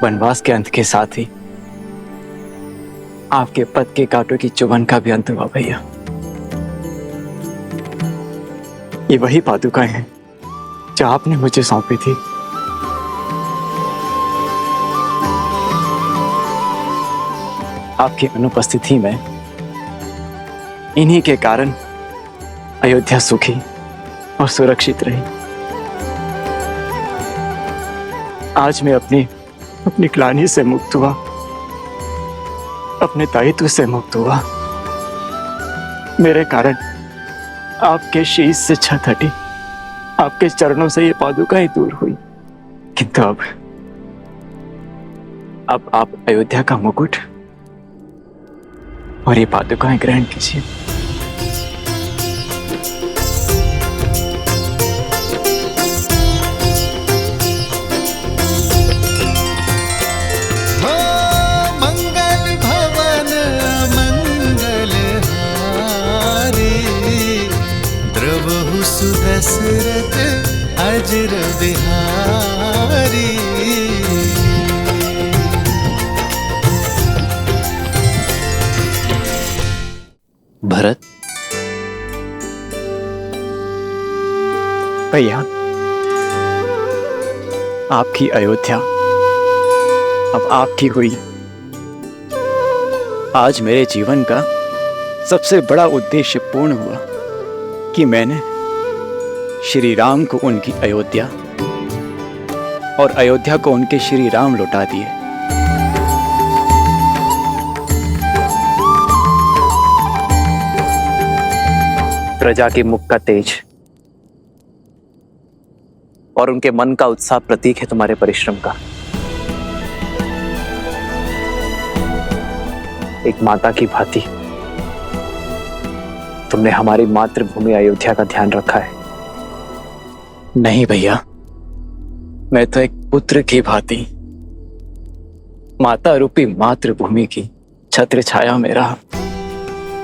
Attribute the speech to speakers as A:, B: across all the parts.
A: वनवास के अंत के साथ ही आपके पद के कांटों की चुभन का भी अंत हुआ भैया। ये वही पादुकाएं हैं जो आपने मुझे सौंपी थी। आपकी अनुपस्थिति में इन्हीं के कारण अयोध्या सुखी और सुरक्षित रही। आज मैं अपनी ग्लानि से मुक्त हुआ, अपने दायित्व से मुक्त हुआ। मेरे कारण आपके शीश से छत हटी, आपके चरणों से ये पादुकाएं दूर हुई। किंतु अब आप अयोध्या का मुकुट और ये पादुकाएं ग्रहण कीजिए।
B: मंगल भवन मंगल हारी, द्रवहु सुदशरथ अजर बिहारी।
C: भरत,
A: भैया, आपकी अयोध्या अब आपकी हुई। आज मेरे जीवन का सबसे बड़ा उद्देश्य पूर्ण हुआ कि मैंने श्री राम को उनकी अयोध्या और अयोध्या को उनके श्री राम लौटा दिए। प्रजा के मुख का तेज और उनके मन का उत्साह प्रतीक है तुम्हारे परिश्रम का। एक माता की भांति तुमने हमारी मातृभूमि अयोध्या का ध्यान रखा है। नहीं भैया, मैं तो एक पुत्र की भांति माता रूपी मातृभूमि की छत्र छाया में रहा,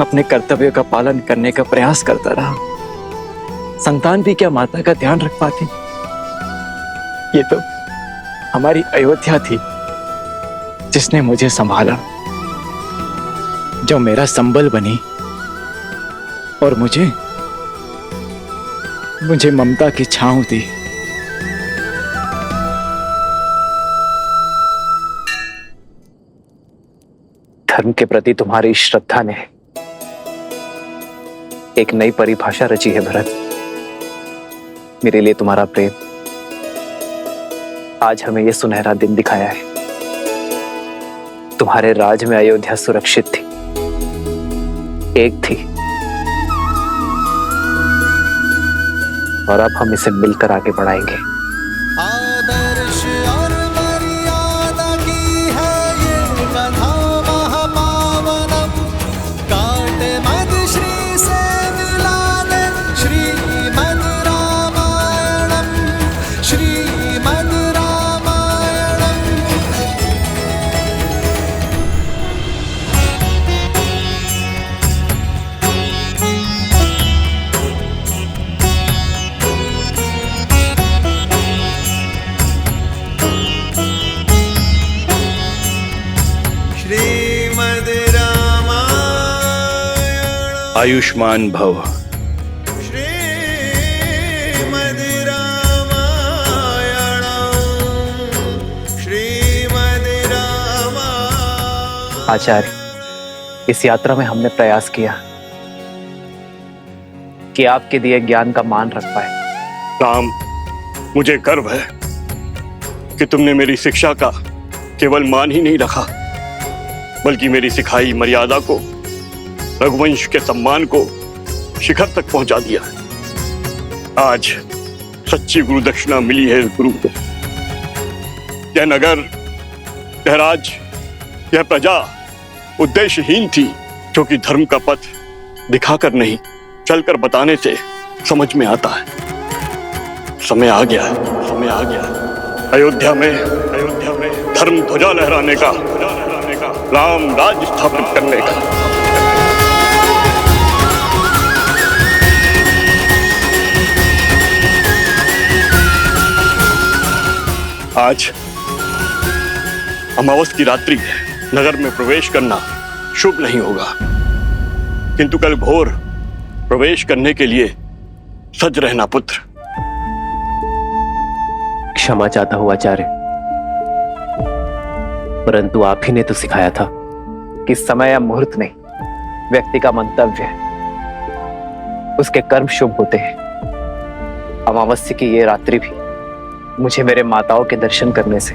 A: अपने कर्तव्यों का पालन करने का प्रयास करता रहा। संतान भी क्या माता का ध्यान रख पाती? ये तो हमारी अयोध्या थी जिसने मुझे संभाला, जो मेरा संबल बनी और मुझे ममता की छांव दी। धर्म के प्रति तुम्हारी श्रद्धा ने एक नई परिभाषा रची है भरत। मेरे लिए तुम्हारा प्रेम आज हमें यह सुनहरा दिन दिखाया है। तुम्हारे राज में अयोध्या सुरक्षित थी, एक थी, और अब हम इसे मिलकर आगे बढ़ाएंगे।
B: आदर्श और मर्यादा की है ये कथा महापावनम, काट मद श्री से मिला दे श्रीमद् रामायणम, श्रीमद् रामायणम। श्रीमद् रामायण,
D: आयुष्मान भव।
B: श्रीमद् रामायण, श्रीमद् रामायण।
A: आचार्य, इस यात्रा में हमने प्रयास किया कि आपके दिए ज्ञान का मान रख पाए।
D: राम, मुझे गर्व है कि तुमने मेरी शिक्षा का केवल मान ही नहीं रखा, बल्कि मेरी सिखाई मर्यादा को, रघुवंश के सम्मान को शिखर तक पहुंचा दिया। आज सच्ची गुरु दक्षिणा मिली है इस गुरु को। यह नगर, यह राज्य, यह प्रजा उद्देश्यहीन थी, जो कि धर्म का पथ दिखाकर नहीं, चलकर बताने से समझ में आता है। समय आ गया है, समय आ गया है। अयोध्या में धर्म ध्वजा लहराने का, राम राज स्थापित करने का। अमावस की रात्रि नगर में प्रवेश करना शुभ नहीं होगा, किंतु कल भोर प्रवेश करने के लिए सज रहना पुत्र।
C: क्षमा चाहता हूं आचार्य, परंतु आप ही ने तो सिखाया था
A: कि समय या मुहूर्त नहीं, व्यक्ति का मंतव्य है, उसके कर्म शुभ होते हैं। अमावस्या की ये रात्रि भी मुझे मेरे माताओं के दर्शन करने से,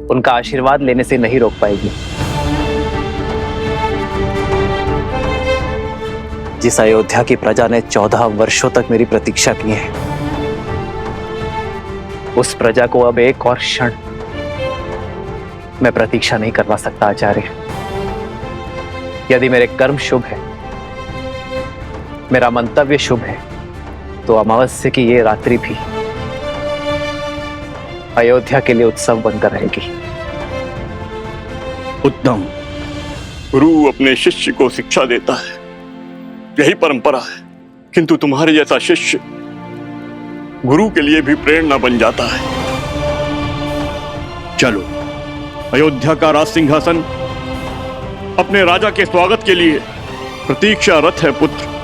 A: उनका आशीर्वाद लेने से नहीं रोक पाएगी। जिस अयोध्या की प्रजा ने 14 वर्षों तक मेरी प्रतीक्षा की है, उस प्रजा को अब एक और क्षण मैं प्रतीक्षा नहीं करवा सकता आचार्य। यदि मेरे कर्म शुभ है, मेरा मंतव्य शुभ है, तो अमावस्या की ये रात्रि भी अयोध्या के लिए उत्सव बनकर रहेगी।
D: उत्तम। गुरु अपने शिष्य को शिक्षा देता है, यही परंपरा है, किंतु तुम्हारे जैसा शिष्य गुरु के लिए भी प्रेरणा बन जाता है। चलो, अयोध्या का राज सिंहासन अपने राजा के स्वागत के लिए प्रतीक्षारत है पुत्र।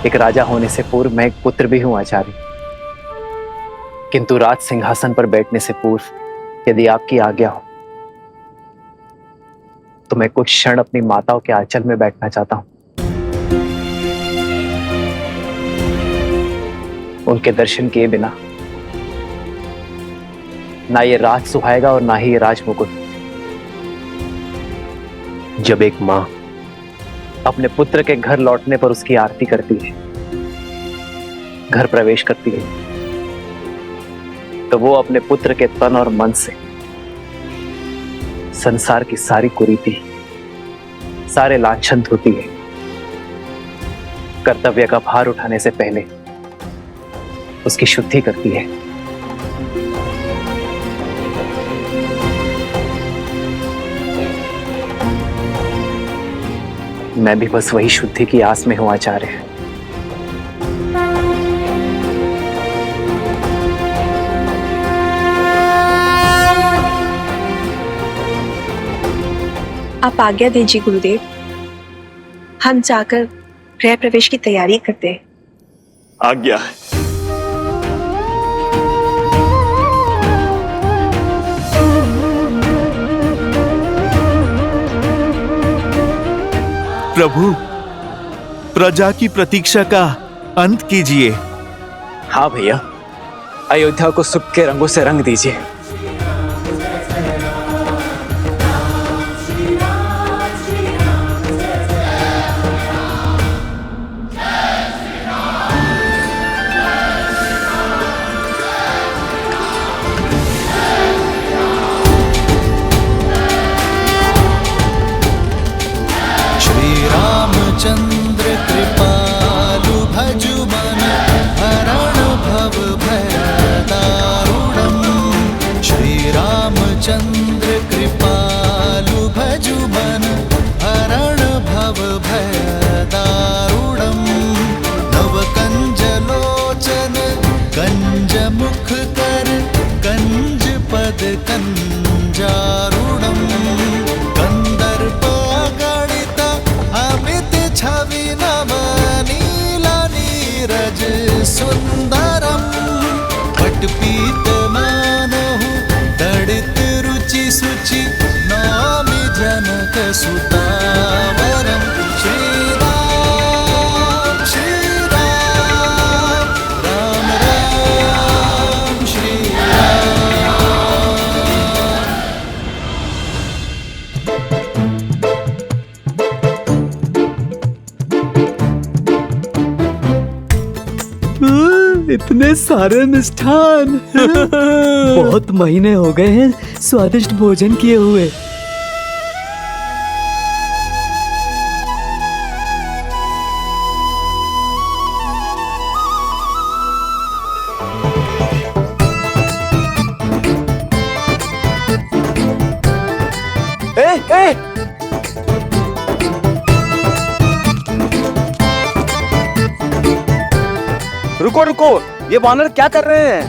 A: एक राजा होने से पूर्व मैं एक पुत्र भी हूं आचार्य, किंतु राज सिंहासन पर बैठने से पूर्व यदि आपकी आज्ञा हो तो मैं कुछ क्षण अपनी माताओं के आंचल में बैठना चाहता हूं। उनके दर्शन किए बिना ना ये राज सुहाएगा और ना ही ये राजमुकुट।
C: जब एक मां
A: अपने पुत्र के घर लौटने पर उसकी आरती करती है, घर प्रवेश करती है, तो वो अपने पुत्र के तन और मन से संसार की सारी कुरीति, सारे लांछन धोती है। कर्तव्य का भार उठाने से पहले उसकी शुद्धि करती है। मैं भी बस वही शुद्धि की आस में हूं आचार्य।
E: आप आज्ञा दीजिए गुरुदेव, हम जाकर गृह प्रवेश की तैयारी करते हैं।
D: आज्ञा है।
F: प्रभु, प्रजा की प्रतीक्षा का अंत कीजिए।
A: हाँ भैया, अयोध्या को सुख के रंगों से रंग दीजिए।
B: चंद्र कृपालु भजु मन हरण भव भय दारुणम। श्री रामचंद्र कृपालु भजु मन हरण भव भय दारुणम। नव कंज लोचन कंज मुख कर कंज पद कंजारुणम। कंदर्प अगणित अमित छवि नव नीला नीरज सुंदरम। पटपीत मानहु दड़ित रुचि सुचि नामि जनक सुतावरम। श्री राम श्री राम राम राम श्री राम।
G: इतने सारे मिष्ठान। बहुत महीने हो गए हैं स्वादिष्ट भोजन किए हुए।
H: रुको रुको, ये वानर क्या कर रहे हैं?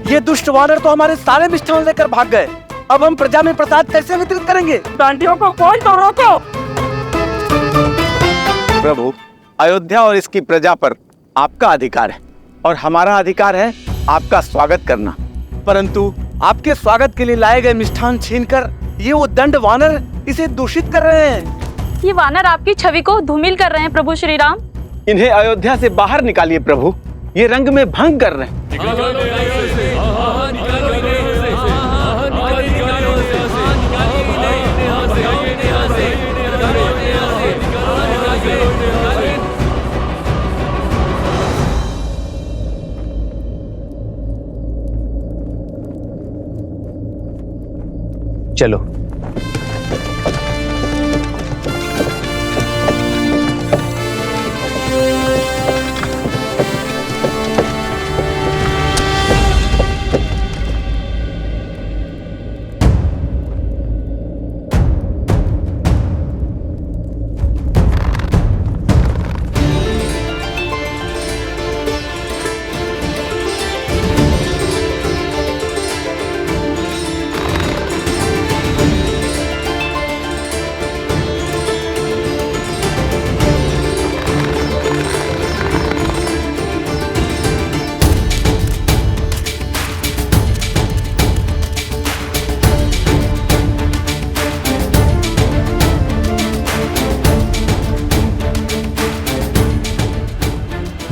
H: ये दुष्ट वानर तो हमारे सारे मिष्ठान लेकर भाग गए। अब हम प्रजा में प्रसाद कैसे वितरित करेंगे? डांडियों को कोई तो रोको। प्रभु, अयोध्या और इसकी प्रजा पर आपका अधिकार है और हमारा अधिकार है आपका स्वागत करना। परंतु आपके स्वागत के लिए लाए गए मिष्ठान छीनकर ये उद्दंड वानर इसे दूषित कर रहे हैं।
I: ये वानर आपकी छवि को धूमिल कर रहे हैं प्रभु श्री राम।
H: इन्हें अयोध्या से बाहर निकालिए प्रभु, ये रंग में भंग कर रहे हैं।
C: चलो।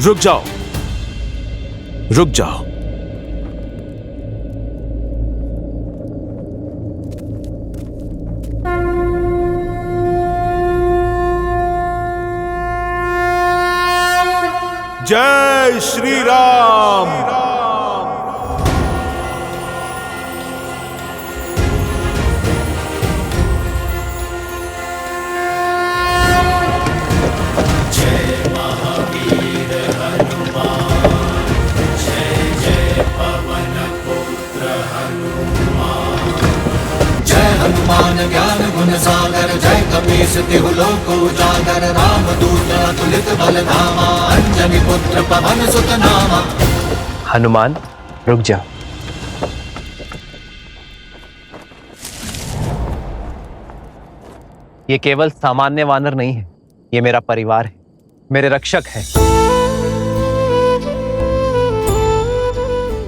F: रुक जाओ, रुक जाओ। जय श्री राम।
B: हनुमान ज्ञान गुण सागर जय कपीस तिहु लोक उजागर रामदूत अतुलित बल धामा अंजनी पुत्र पवन सुत नामा।
C: हनुमान, रुक जा। ये केवल सामान्य वानर नहीं है, ये मेरा परिवार है, मेरे रक्षक है।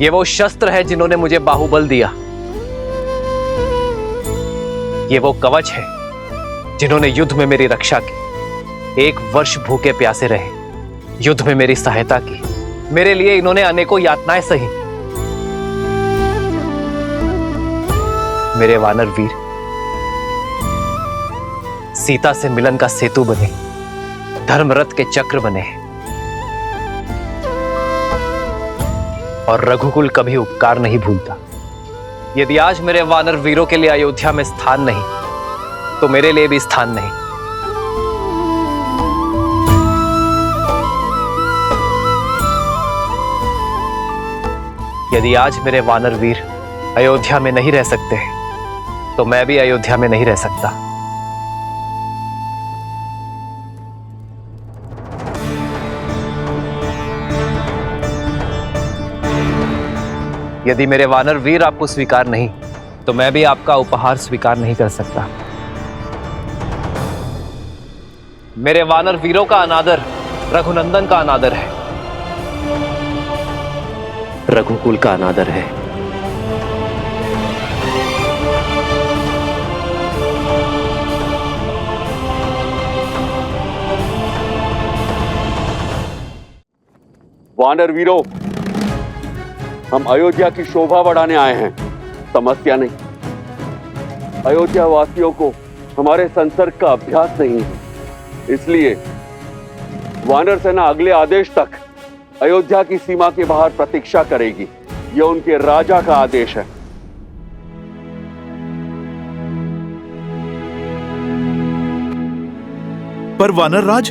C: ये वो शस्त्र है जिन्होंने मुझे बाहुबल दिया। ये वो कवच है जिन्होंने युद्ध में मेरी रक्षा की। 1 वर्ष भूखे प्यासे रहे, युद्ध में मेरी सहायता की। मेरे लिए इन्होंने अनेकों यातनाएं सही। मेरे वानर वीर सीता से मिलन का सेतु बने, धर्मरथ के चक्र बने और रघुकुल कभी उपकार नहीं भूलता। यदि आज मेरे वानर वीरों के लिए अयोध्या में स्थान नहीं, तो मेरे लिए भी स्थान नहीं। यदि आज मेरे वानर वीर अयोध्या में नहीं रह सकते, तो मैं भी अयोध्या में नहीं रह सकता। यदि मेरे वानर वीर आपको स्वीकार नहीं, तो मैं भी आपका उपहार स्वीकार नहीं कर सकता। मेरे वानर वीरों का अनादर रघुनंदन का अनादर है, रघुकुल का अनादर है।
D: वानर वीरों, हम अयोध्या की शोभा बढ़ाने आए हैं, समस्या नहीं। अयोध्या वासियों को हमारे संसर्ग का अभ्यास नहीं है, इसलिए वानर सेना अगले आदेश तक अयोध्या की सीमा के बाहर प्रतीक्षा करेगी। यह उनके राजा का आदेश है।
F: पर वानर राज,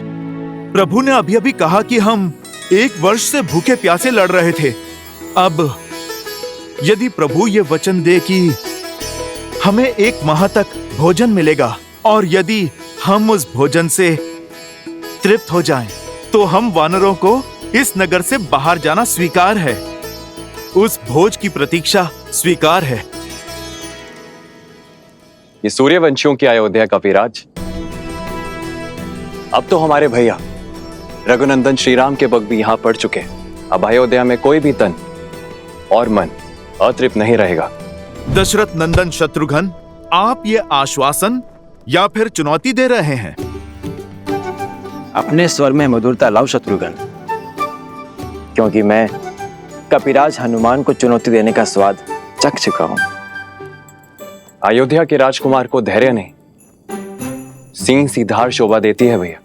F: प्रभु ने अभी अभी कहा कि हम 1 वर्ष से भूखे प्यासे लड़ रहे थे। अब यदि प्रभु ये वचन दे कि हमें 1 माह तक भोजन मिलेगा और यदि हम उस भोजन से तृप्त हो जाएं, तो हम वानरों को इस नगर से बाहर जाना स्वीकार है। उस भोज की प्रतीक्षा स्वीकार है।
J: ये सूर्यवंशियों की अयोध्या का विराज अब तो हमारे भैया रघुनंदन श्री राम के बग भी यहां पड़ चुके हैं। अब अयोध्या में कोई भी तन और मन अतृप्त नहीं रहेगा।
F: दशरथ नंदन शत्रुघ्न, आप ये आश्वासन या फिर चुनौती दे रहे हैं?
A: अपने स्वर में मधुरता लाओ शत्रुघ्न, क्योंकि मैं कपिराज हनुमान को चुनौती देने का स्वाद चख चुका हूं।
J: अयोध्या के राजकुमार को धैर्य नहीं, सिंह सी धार शोभा देती है भैया।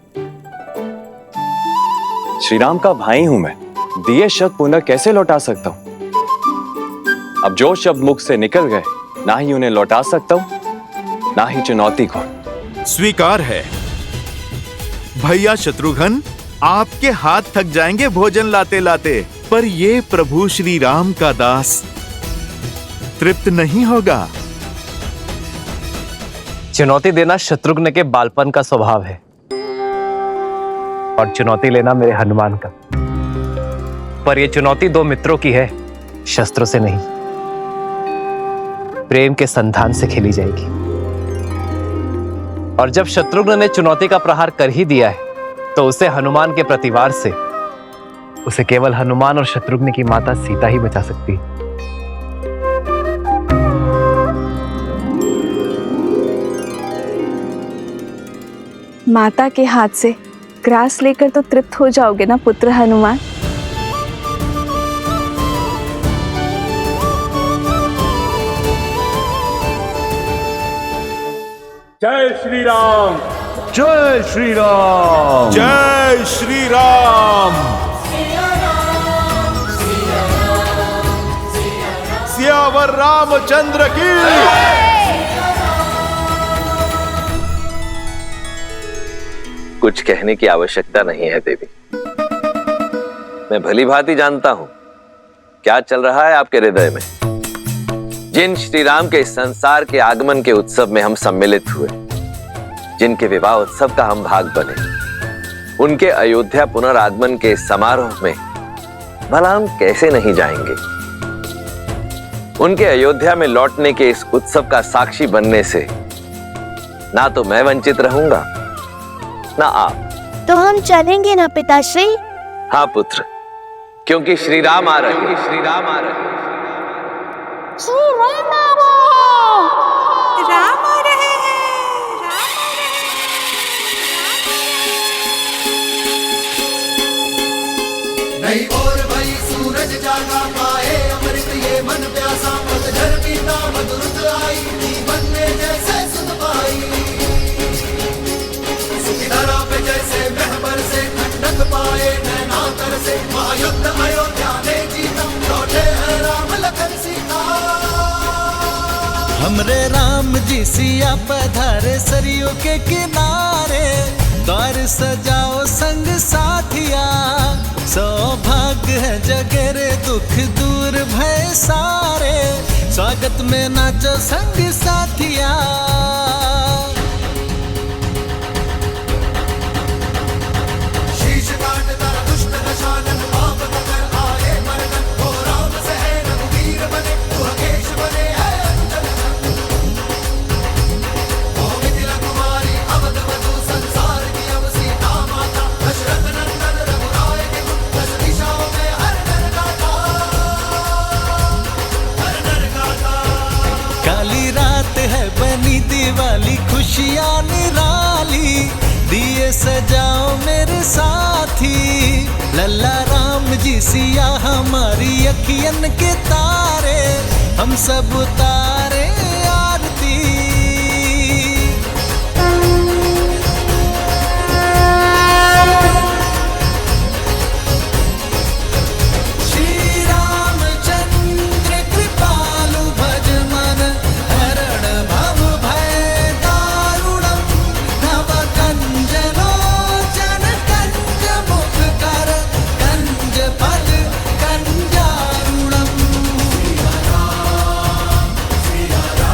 J: श्री राम का भाई हूं मैं, दिए शब्द पुनः कैसे लौटा सकता हूं? अब जो शब्द मुख से निकल गए, ना ही उन्हें लौटा सकता हूं, ना ही चुनौती को।
F: स्वीकार है। भैया शत्रुघ्न, आपके हाथ थक जाएंगे भोजन लाते लाते, पर ये प्रभु श्री राम का दास तृप्त नहीं होगा।
C: चुनौती देना शत्रुघ्न के बालपन का स्वभाव है और चुनौती लेना मेरे हनुमान का। पर यह चुनौती 2 मित्रों की है, शस्त्रों से नहीं, प्रेम के संधान से खेली जाएगी। और जब शत्रुघ्न ने चुनौती का प्रहार कर ही दिया है, तो उसे हनुमान के प्रतिवार से उसे केवल हनुमान और शत्रुघ्न की माता सीता ही बचा सकती है।
E: माता के हाथ से ग्रास लेकर तो तृप्त हो जाओगे ना पुत्र हनुमान?
D: जय श्री राम।
H: जय श्री राम।
F: जय श्री राम। सियावर रामचंद्र की।
K: कुछ कहने की आवश्यकता नहीं है देवी। मैं भली भांति जानता हूं क्या चल रहा है आपके हृदय में। जिन श्री राम के इस संसार के आगमन के उत्सव में हम सम्मिलित हुए, जिनके विवाह उत्सव का हम भाग बने, उनके अयोध्या पुनरागमन के समारोह में भला हम कैसे नहीं जाएंगे। उनके अयोध्या में लौटने के इस उत्सव का साक्षी बनने से ना तो मैं वंचित रहूंगा, ना आप।
L: तो हम चलेंगे ना पिताश्री?
K: हाँ पुत्र, क्योंकि श्री राम आ रहे हैं। श्री राम आ रहे हैं।
L: श्री राम आ रहे हैं।
M: राम आ रहे हैं।
B: नई ओर भई सूरज जागा पाए अमृत ये मन प्यासा, पतझड़ बीता मधुरत आई, जीवन में जैसे सुध पाई। सुखी धरा पे जैसे महबर से ठंडक पाए नैना तर से, महायुद्ध अयोध्या ने जीता, लौटे हैं राम लखन सीता।
N: हमरे राम जी सिया पधारे सरयू के किनारे, द्वार सजाओ संग साथिया, सौभाग्य है जगरे दुख दूर भय सारे, स्वागत में नाचो संग साथिया।
B: शीश काटता दुष्ट दशानन, पाप कर आए मर्दन, हो राम से है रघुवीर बने, तू अकेश बने है अंजन। हो मिथिला कुमारी अवध वधू, संसार की अब सीता माता, दशरथ नंदन रघुराय के गुण, 10 दिशाओं में हर नर गाता, हर नर गाता।
N: काली रात है बनी दिवाली, खुशियाँ निराली, दिए सजाओ मेरे साथी, लल्ला राम जी सिया हमारी अखियन के तारे, हम सब उतारे आरती। श्री रामचंद्र कृपालु भज मन, हरण भव भय दारुणम, नव कंज लोचन कंज मुख कर, कंज फल कंजारुणम।
B: सिया राम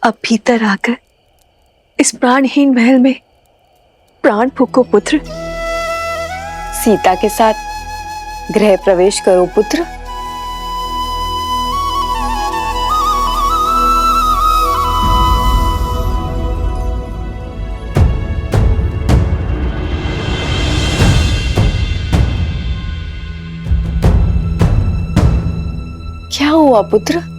E: अब भीतर आकर इस प्राणहीन महल में प्राण फूको पुत्र।
O: सीता के साथ गृह प्रवेश करो पुत्र। क्या हुआ पुत्र?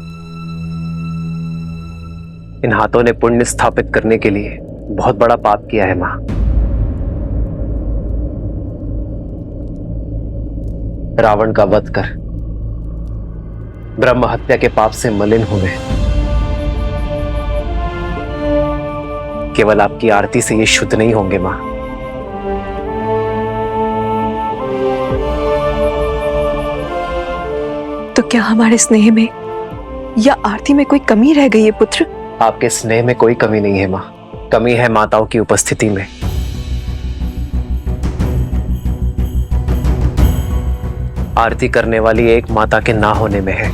C: इन हाथों ने पुण्य स्थापित करने के लिए बहुत बड़ा पाप किया है मां। रावण का वध कर ब्रह्म हत्या के पाप से मलिन हुए। केवल आपकी आरती से ये शुद्ध नहीं होंगे मां।
E: तो क्या हमारे स्नेह में या आरती में कोई कमी रह गई है पुत्र?
C: आपके स्नेह में कोई कमी नहीं है मां, कमी है माताओं की उपस्थिति में। आरती करने वाली एक माता के ना होने में है।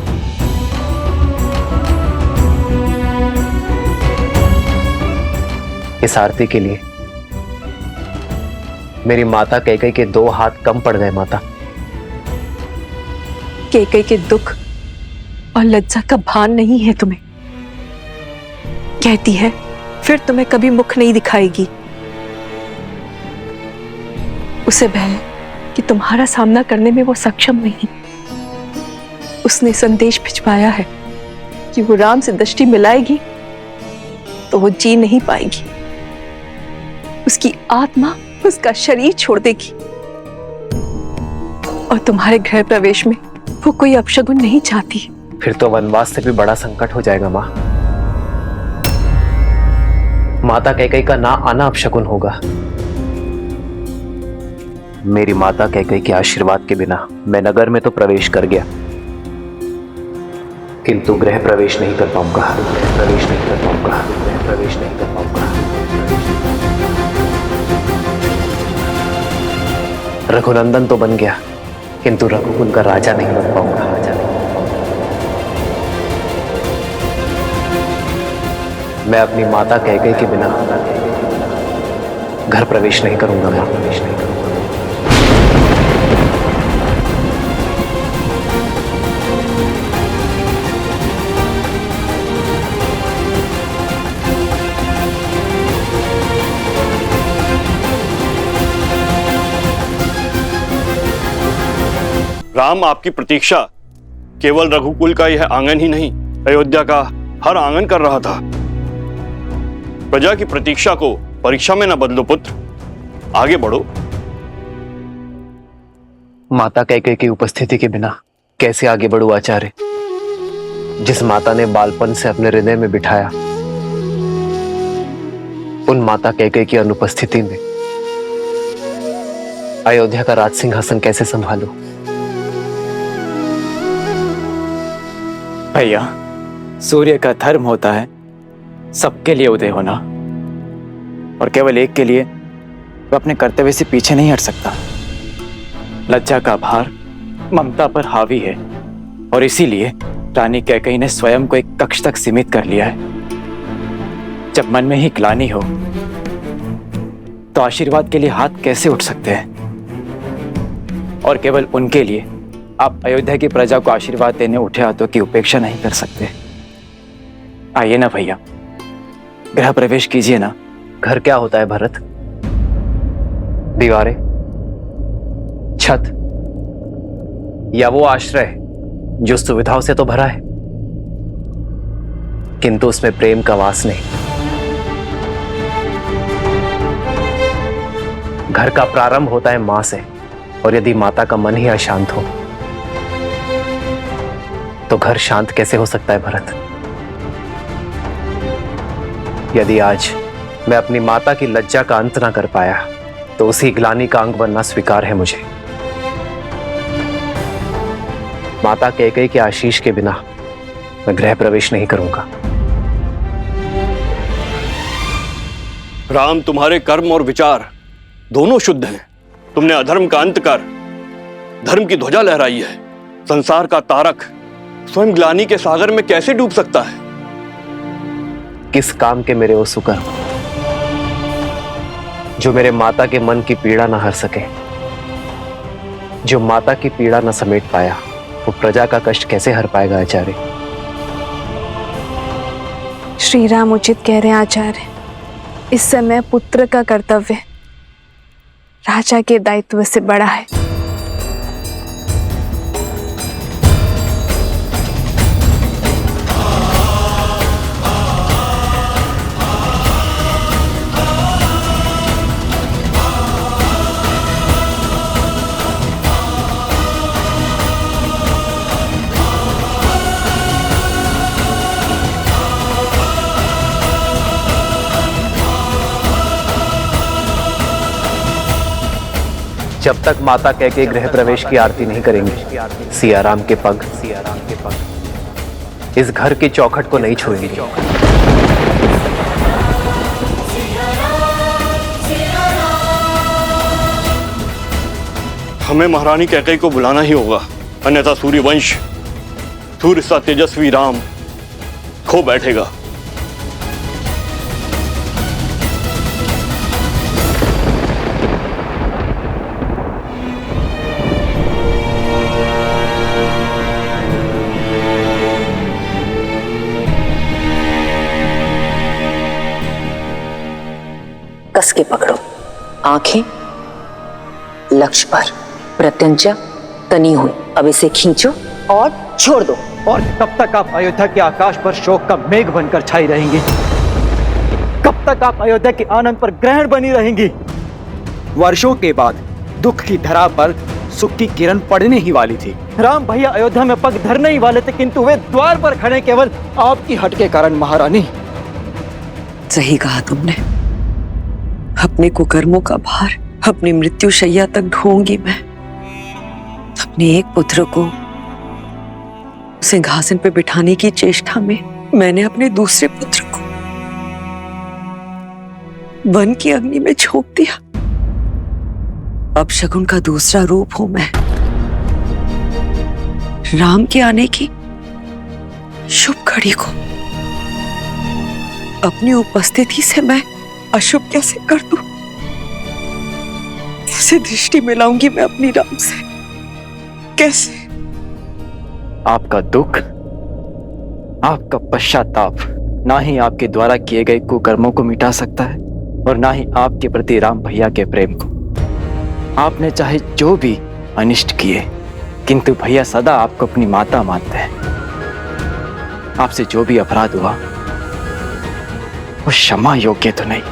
C: इस आरती के लिए मेरी माता कैकेयी के 2 हाथ कम पड़ गए माता।
E: कैकेयी के दुख और लज्जा का भान नहीं है तुम्हें। कहती है फिर तुम्हें कभी मुख नहीं दिखाएगी। उसे भय है कि तुम्हारा सामना करने में वो सक्षम नहीं। उसने संदेश भिजवाया है कि वो राम से दृष्टि मिलाएगी तो वो जी नहीं पाएगी। उसकी आत्मा उसका शरीर छोड़ देगी और तुम्हारे गृह प्रवेश में वो कोई अपशगुन नहीं चाहती।
C: फिर तो वनवास से भी बड़ा संकट हो जाएगा मां। माता कैकेयी का ना आना अपशगुन होगा। मेरी माता कैकेयी के आशीर्वाद के बिना मैं नगर में तो प्रवेश कर गया, किंतु गृह प्रवेश नहीं कर पाऊंगा। प्रवेश नहीं कर पाऊंगा। प्रवेश नहीं कर पाऊंगा। रघुनंदन तो बन गया, किंतु रघुकुल का राजा नहीं बन पाऊंगा। राजा नहीं बन पाऊंगा। मैं अपनी माता कैकेयी के बिना घर प्रवेश नहीं करूंगा। मैं प्रवेश नहीं करूंगा।
D: राम, आपकी प्रतीक्षा केवल रघुकुल का यह आंगन ही नहीं, अयोध्या का हर आंगन कर रहा था। प्रजा की प्रतीक्षा को परीक्षा में न बदलो पुत्र, आगे बढ़ो।
C: माता कैकेयी की उपस्थिति के बिना कैसे आगे बढ़ूं आचार्य? जिस माता ने बालपन से अपने हृदय में बिठाया, उन माता कैकेयी की अनुपस्थिति में अयोध्या का राज सिंहासन कैसे संभालूं?
A: भैया, सूर्य का धर्म होता है सबके लिए उदय होना, और केवल एक के लिए वो अपने कर्तव्य से पीछे नहीं हट सकता। लज्जा का भार ममता पर हावी है, और इसीलिए रानी कैकेयी ने स्वयं को एक कक्ष तक सीमित कर लिया है। जब मन में ही ग्लानि हो तो आशीर्वाद के लिए हाथ कैसे उठ सकते हैं? और केवल उनके लिए आप अयोध्या की प्रजा को आशीर्वाद देने उठे हाथों की उपेक्षा नहीं कर सकते। आइए ना भैया, गृह प्रवेश कीजिए ना।
C: घर क्या होता है भरत? दीवारें, छत, या वो आश्रय जो सुविधाओं से तो भरा है, किंतु उसमें प्रेम का वास नहीं। घर का प्रारंभ होता है मां से, और यदि माता का मन ही अशांत हो तो घर शांत कैसे हो सकता है भरत? यदि आज मैं अपनी माता की लज्जा का अंत ना कर पाया तो उसी ग्लानि का अंग बनना स्वीकार है मुझे। माता कैकेयी के आशीष के बिना मैं गृह प्रवेश नहीं करूंगा।
D: राम, तुम्हारे कर्म और विचार दोनों शुद्ध हैं। तुमने अधर्म का अंत कर धर्म की ध्वजा लहराई है। संसार का तारक स्वयं ग्लानि के सागर में कैसे डूब सकता है?
C: किस काम के मेरे वो सुकर जो मेरे माता के मन की पीड़ा न हर सके। जो माता की पीड़ा न समेट पाया वो प्रजा का कष्ट कैसे हर पाएगा आचार्य?
E: श्री राम उचित कह रहे हैं आचार्य। इस समय पुत्र का कर्तव्य राजा के दायित्व से बड़ा है।
C: जब तक माता कह के गृह प्रवेश की आरती नहीं करेंगे, सियाराम के पग इस घर की चौखट को नहीं छुएंगे।
D: हमें महारानी कैकेयी को बुलाना ही होगा, अन्यथा सूर्यवंश, सूर्य सा तेजस्वी राम खो बैठेगा।
O: कस के पकड़ो, आंखें लक्ष्य पर, प्रत्यंचा तनी हुई। अब इसे खींचो और छोड़ दो।
G: और कब तक आप अयोध्या के आकाश पर शोक का मेघ बनकर छाई रहेंगी? कब तक आप अयोध्या के आनंद पर ग्रहण बनी रहेंगी? वर्षों के बाद दुख की धरा पर सुख की किरण पड़ने ही वाली थी। राम भैया अयोध्या में पग धरने ही वाले थे, किंतु वे द्वार पर खड़े केवल आपकी हट के कारण। महारानी,
O: सही कहा तुमने। अपने कुकर्मों का भार अपनी मृत्यु शैया तक ढोऊंगी मैं। अपने एक पुत्र को सिंहासन पे बिठाने की चेष्टा में मैंने अपने दूसरे पुत्र को वन की अग्नि में झोंक दिया। अब शकुन का दूसरा रूप हूं मैं। राम के आने की शुभ घड़ी को अपनी उपस्थिति से मैं अशुभ कैसे कर दूं? कैसे दृष्टि मिलाऊंगी मैं अपनी राम से? कैसे?
A: आपका दुख, आपका पश्चाताप ना ही आपके द्वारा किए गए कुकर्मों को मिटा सकता है और ना ही आपके प्रति राम भैया के प्रेम को। आपने चाहे जो भी अनिष्ट किए, किंतु भैया सदा आपको अपनी माता मानते हैं। आपसे जो भी अपराध हुआ वो क्षमा योग्य तो नहीं,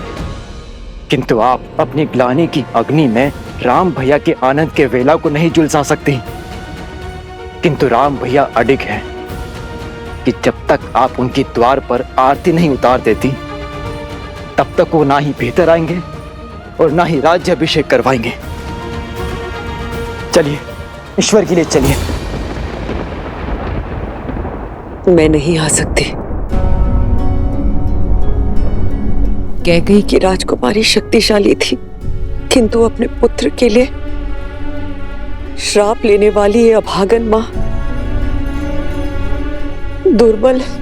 A: किंतु आप अपनी ग्लानि की अग्नि में राम भैया के आनंद के वेला को नहीं झुलसा सकती। किंतु राम भैया अडिग हैं कि जब तक आप उनकी द्वार पर आरती नहीं उतार देती, तब तक वो ना ही भीतर आएंगे और ना ही राज्याभिषेक करवाएंगे। चलिए, ईश्वर के लिए चलिए।
O: मैं नहीं आ सकती। कैकेयी की राजकुमारी शक्तिशाली थी, किंतु अपने पुत्र के लिए श्राप लेने वाली ये अभागन मां दुर्बल है।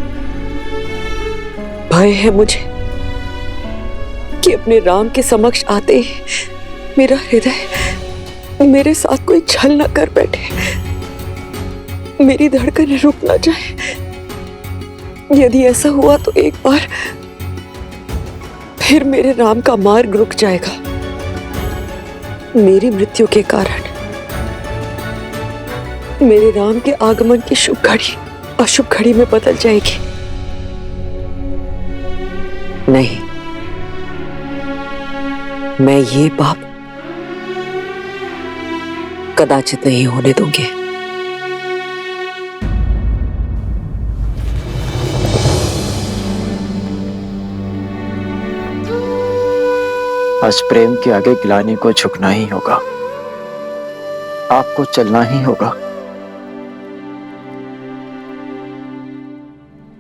O: भय है मुझे कि अपने राम के समक्ष आते ही मेरा हृदय मेरे साथ कोई छल न कर बैठे, मेरी धड़कन रुक न जाए। यदि ऐसा हुआ तो एक बार फिर मेरे राम का मार्ग रुक जाएगा। मेरी मृत्यु के कारण मेरे राम के आगमन की शुभ घड़ी अशुभ घड़ी में बदल जाएगी। नहीं, मैं ये पाप कदाचित नहीं होने दूंगी।
A: आज प्रेम के आगे ग्लानि को झुकना ही होगा। आपको चलना ही होगा।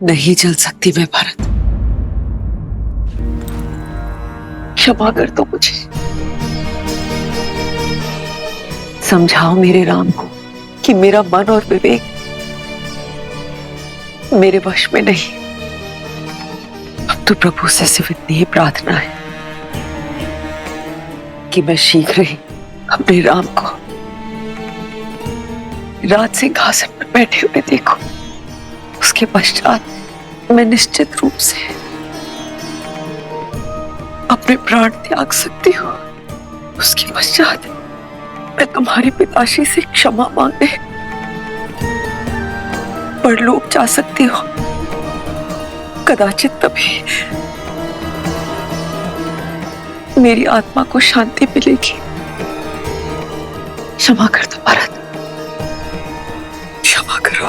O: नहीं चल सकती मैं भरत। क्षमा कर दो मुझे। समझाओ मेरे राम को कि मेरा मन और विवेक मेरे वश में नहीं। अब तो प्रभु से सिर्फ इतनी ही प्रार्थना है कि मैं शीघ्र ही अपने राम को राज सिंहासन पर बैठे हुए देखूं। उसके पश्चात मैं निश्चित रूप से अपने प्राण त्याग सकती हूँ। उसके पश्चात मैं तुम्हारे पिताश्री से क्षमा मांगने परलोक जा सकती हूँ। कदाचित तभी मेरी आत्मा को शांति मिलेगी। क्षमा कर दो भरत, क्षमा करो।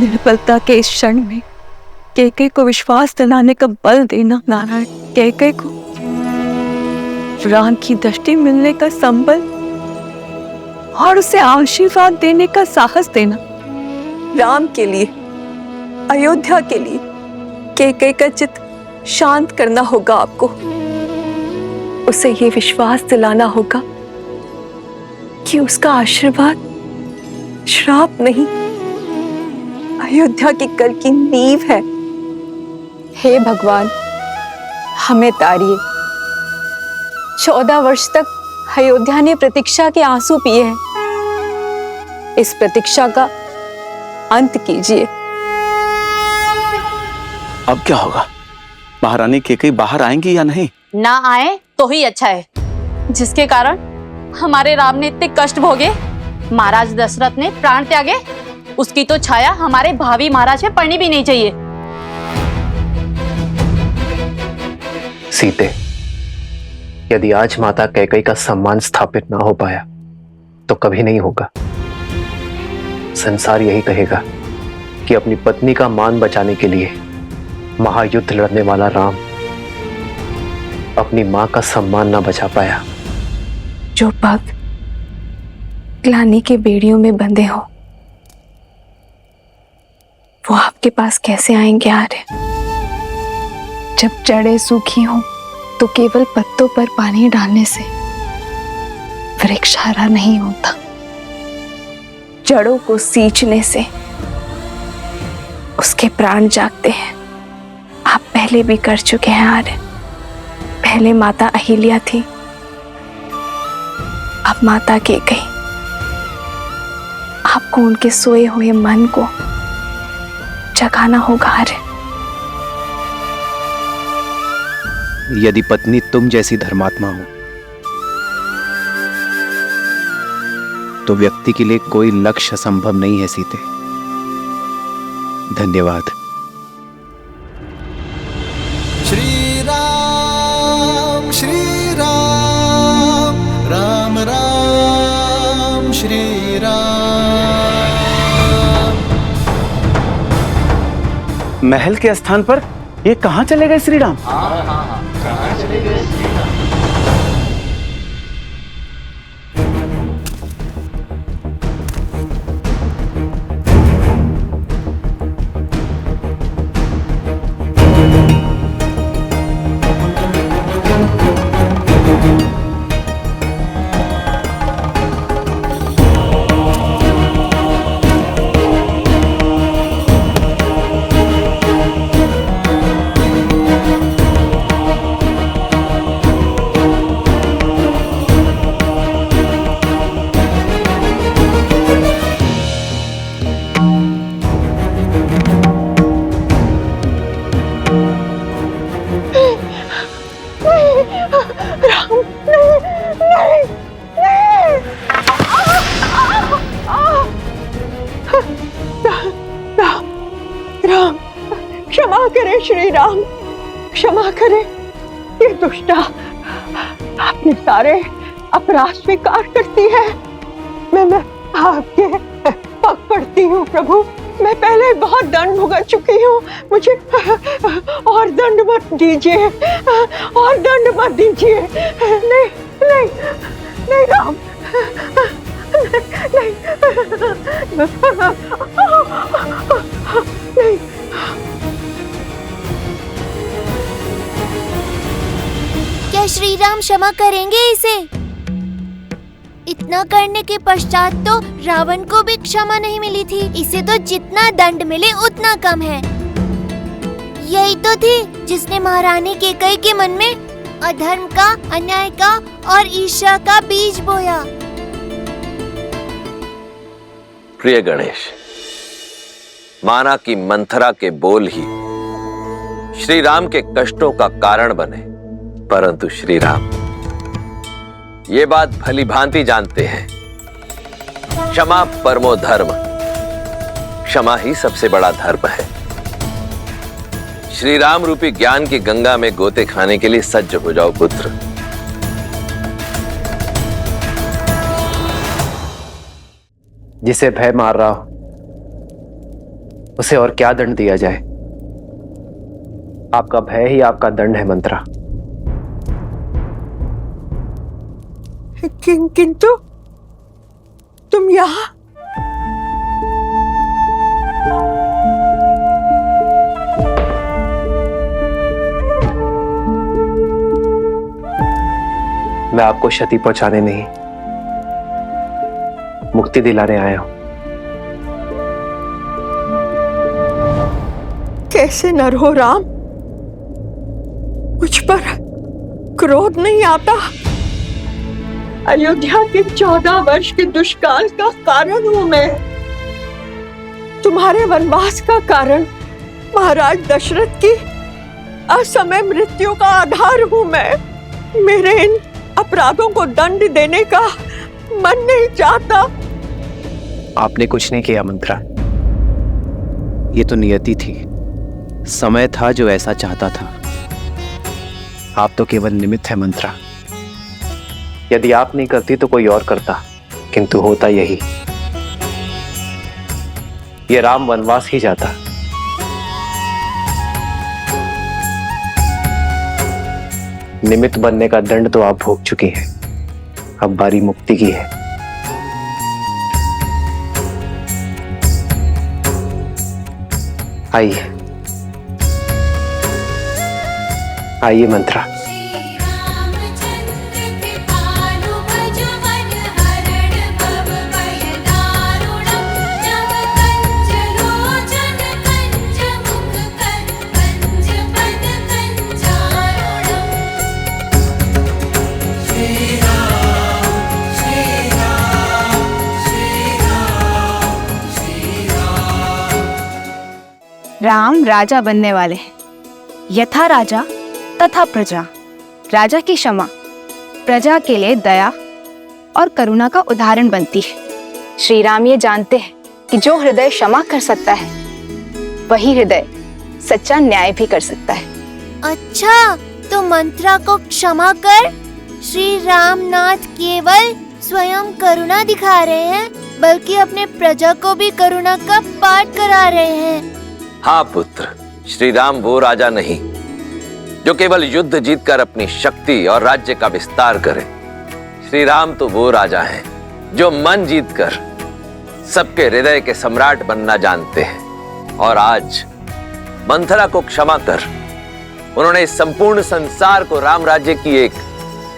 E: निर्बलता के इस क्षण में कैकेयी को विश्वास दिलाने का बल देना नारायण, कैकेयी को राम की दृष्टि मिलने का संबल और उसे आशीर्वाद देने का साहस देना। राम के लिए, अयोध्या के लिए कैकेयी का चित्त शांत करना होगा आपको। उसे ये विश्वास दिलाना होगा कि उसका आशीर्वाद श्राप नहीं, अयोध्या की कल की नींव है। हे भगवान, हमें तारिए। 14 वर्ष तक अयोध्या ने प्रतीक्षा के आंसू पिए हैं। इस प्रतीक्षा का अंत कीजिए।
H: अब क्या होगा? महारानी कैकेयी बाहर आएंगी या नहीं?
I: ना आए तो ही अच्छा है, जिसके कारण हमारे राम ने इतने कष्ट भोगे, महाराज दशरथ ने प्राण त्यागे, उसकी तो छाया हमारे भावी महाराज पे पड़नी भी नहीं चाहिए।
C: सीते, यदि आज माता कैकेयी का सम्मान स्थापित ना हो पाया तो कभी नहीं होगा। संसार यही कहेगा कि अपनी पत्नी का मान बचाने के लिए महायुद्ध लड़ने वाला राम अपनी मां का सम्मान ना बचा पाया।
E: जो भक्त ग्लानि के बेड़ियों में बंधे हो, वो आपके पास कैसे आएंगे आर्य? जब जड़ें सूखी हो तो केवल पत्तों पर पानी डालने से वृक्ष हरा नहीं होता। जड़ों को सींचने से उसके प्राण जागते हैं। आप पहले भी कर चुके हैं आर्य। पहले माता अहिल्या थी, अब माता कैकेयी। आपको उनके सोए हुए मन को जगाना होगा आर्य।
G: यदि पत्नी तुम जैसी धर्मात्मा हो तो व्यक्ति के लिए कोई लक्ष्य संभव नहीं है सीते। धन्यवाद।
B: श्री राम राम राम श्री राम।
H: महल के स्थान पर ये कहाँ चले गए श्री राम?
B: कहाँ चले गए श्री राम?
E: राम, क्षमा करें श्री राम, क्षमा करें। ये दुष्टा अपने सारे अपराध स्वीकार करती है। मैं आपके पग पड़ती हूँ प्रभु। मैं पहले बहुत दंड भुगत चुकी हूँ, मुझे और दंड मत दीजिए, और दंड मत दीजिए। नहीं नहीं नहीं राम, नहीं नहीं।
L: क्या श्री राम क्षमा करेंगे इसे? इतना करने के पश्चात तो रावण को भी क्षमा नहीं मिली थी। इसे तो जितना दंड मिले उतना कम है। यही तो थी जिसने महारानी कैकेयी के मन में अधर्म का, अन्याय का और ईर्ष्या का बीज बोया।
K: प्रिय गणेश, माना कि मंथरा के बोल ही श्री राम के कष्टों का कारण बने, परंतु श्री राम ये बात भली भांति जानते हैं, क्षमा परमो धर्म, क्षमा ही सबसे बड़ा धर्म है। श्री राम रूपी ज्ञान की गंगा में गोते खाने के लिए सज्ज हो जाओ पुत्र।
C: जिसे भय मार रहा हो उसे और क्या दंड दिया जाए? आपका भय ही आपका दंड है मंत्रा।
O: किंतु तुम यहाँ?
C: मैं आपको क्षति पहुंचाने नहीं, मुक्ति दिलाने आया हूं।
O: कैसे नर हो राम? मुझ पर क्रोध नहीं आता? अयोध्या के 14 वर्ष के दुष्काल का कारण हूं मैं। तुम्हारे वनवास का कारण महाराज दशरथ की असमय मृत्यु का आधार हूं मैं। मेरे इन अपराधों को दंड देने का मन नहीं चाहता।
C: आपने कुछ नहीं किया मंत्रा, ये तो नियति थी, समय था जो ऐसा चाहता था। आप तो केवल निमित्त है मंत्रा। यदि आप नहीं करती तो कोई और करता, किंतु होता यही, ये राम वनवास ही जाता। निमित्त बनने का दंड तो आप भोग चुकी हैं, अब बारी मुक्ति की है। आइए आइए मंत्रा।
P: राम राजा बनने वाले हैं। यथा राजा तथा प्रजा। राजा की क्षमा प्रजा के लिए दया और करुणा का उदाहरण बनती है। श्री राम ये जानते हैं कि जो हृदय क्षमा कर सकता है वही हृदय सच्चा न्याय भी कर सकता है।
L: अच्छा, तो मंत्रा को क्षमा कर श्री रामनाथ केवल स्वयं करुणा दिखा रहे हैं, बल्कि अपने प्रजा को भी करुणा का पाठ करा रहे हैं।
K: हाँ पुत्र, श्री राम वो राजा नहीं जो केवल युद्ध जीतकर अपनी शक्ति और राज्य का विस्तार करे। श्री राम तो वो राजा हैं जो मन जीतकर सबके हृदय के सम्राट बनना जानते हैं। और आज मंथरा को क्षमा कर उन्होंने इस संपूर्ण संसार को राम राज्य की एक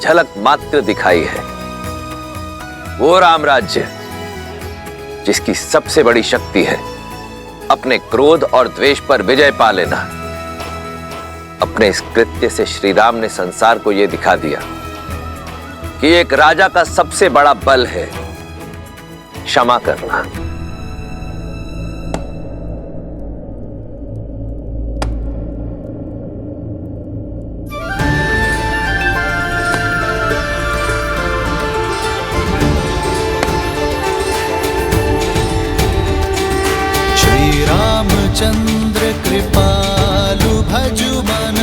K: झलक मात्र दिखाई है। वो राम राज्य जिसकी सबसे बड़ी शक्ति है अपने क्रोध और द्वेष पर विजय पा लेना। अपने इस कृत्य से श्री राम ने संसार को यह दिखा दिया कि एक राजा का सबसे बड़ा बल है क्षमा करना।
B: चंद्र कृपालु भजु मन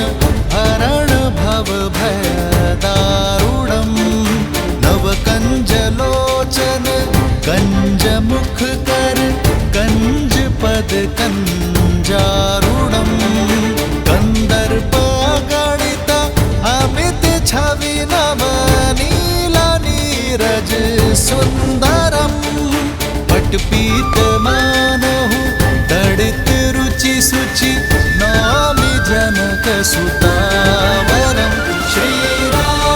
B: हरण भव भय दारुणम नव कंज लोचन कंज मुख कर कंज पद कंजारुणम कंदर्प गणित अमित छवि नव नीला नीरज सुंदरम पटपीत मानहु तड़ित रुचि सुचि नामि जनक सुतावरम। श्री राम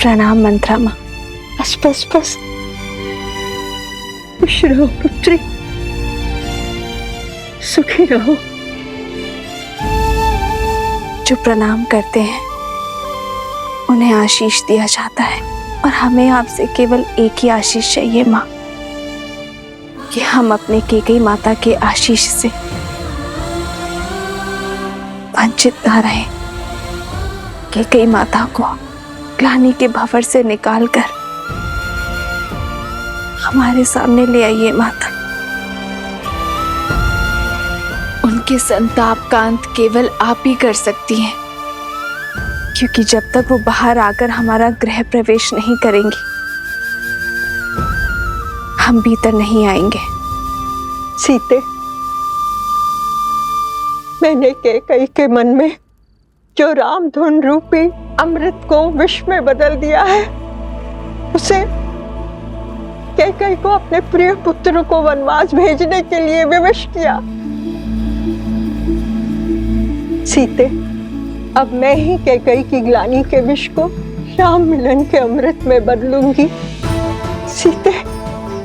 E: प्रणाम मंत्रा माँ। बस बस बस, खुश रहो पुत्री, सुखी रहो। जो प्रणाम करते हैं उन्हें आशीष दिया जाता है, और हमें आपसे केवल एक ही आशीष चाहिए माँ, कि हम अपने कैकेयी माता के आशीष से वंचित न रहें। कैकेयी माता को ग्लानि के भंवर से निकालकर हमारे सामने ले आइए माता। उनके संताप का अंत केवल आप ही कर सकती हैं, क्योंकि जब तक वो बाहर आकर हमारा गृह प्रवेश नहीं करेंगी, हम भीतर नहीं आएंगे।
Q: सीते, मैंने कैकेयी के मन में जो रामधुन रूपी अमृत को विष में बदल दिया है, उसे कैकेयी को अपने प्रिय पुत्र को वनवास भेजने के लिए विवश किया। सीते, अब मैं ही कैकेयी की ग्लानि के विष को राम मिलन के अमृत में बदलूंगी। सीते,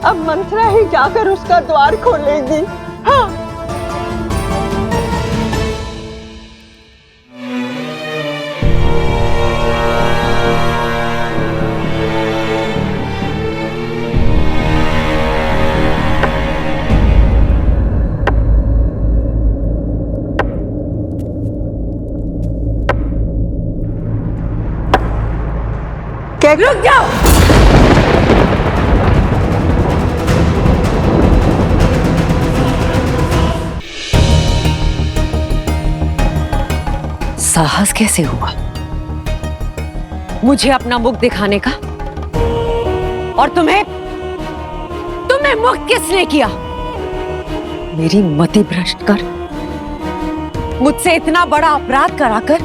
Q: अब मंत्रा ही जाकर उसका द्वार खोलेगी। हाँ।
M: रुक जाओ।
O: साहस कैसे हुआ मुझे अपना मुख दिखाने का? और तुम्हें मुक्त किसने किया? मेरी मति भ्रष्ट कर, मुझसे इतना बड़ा अपराध कराकर,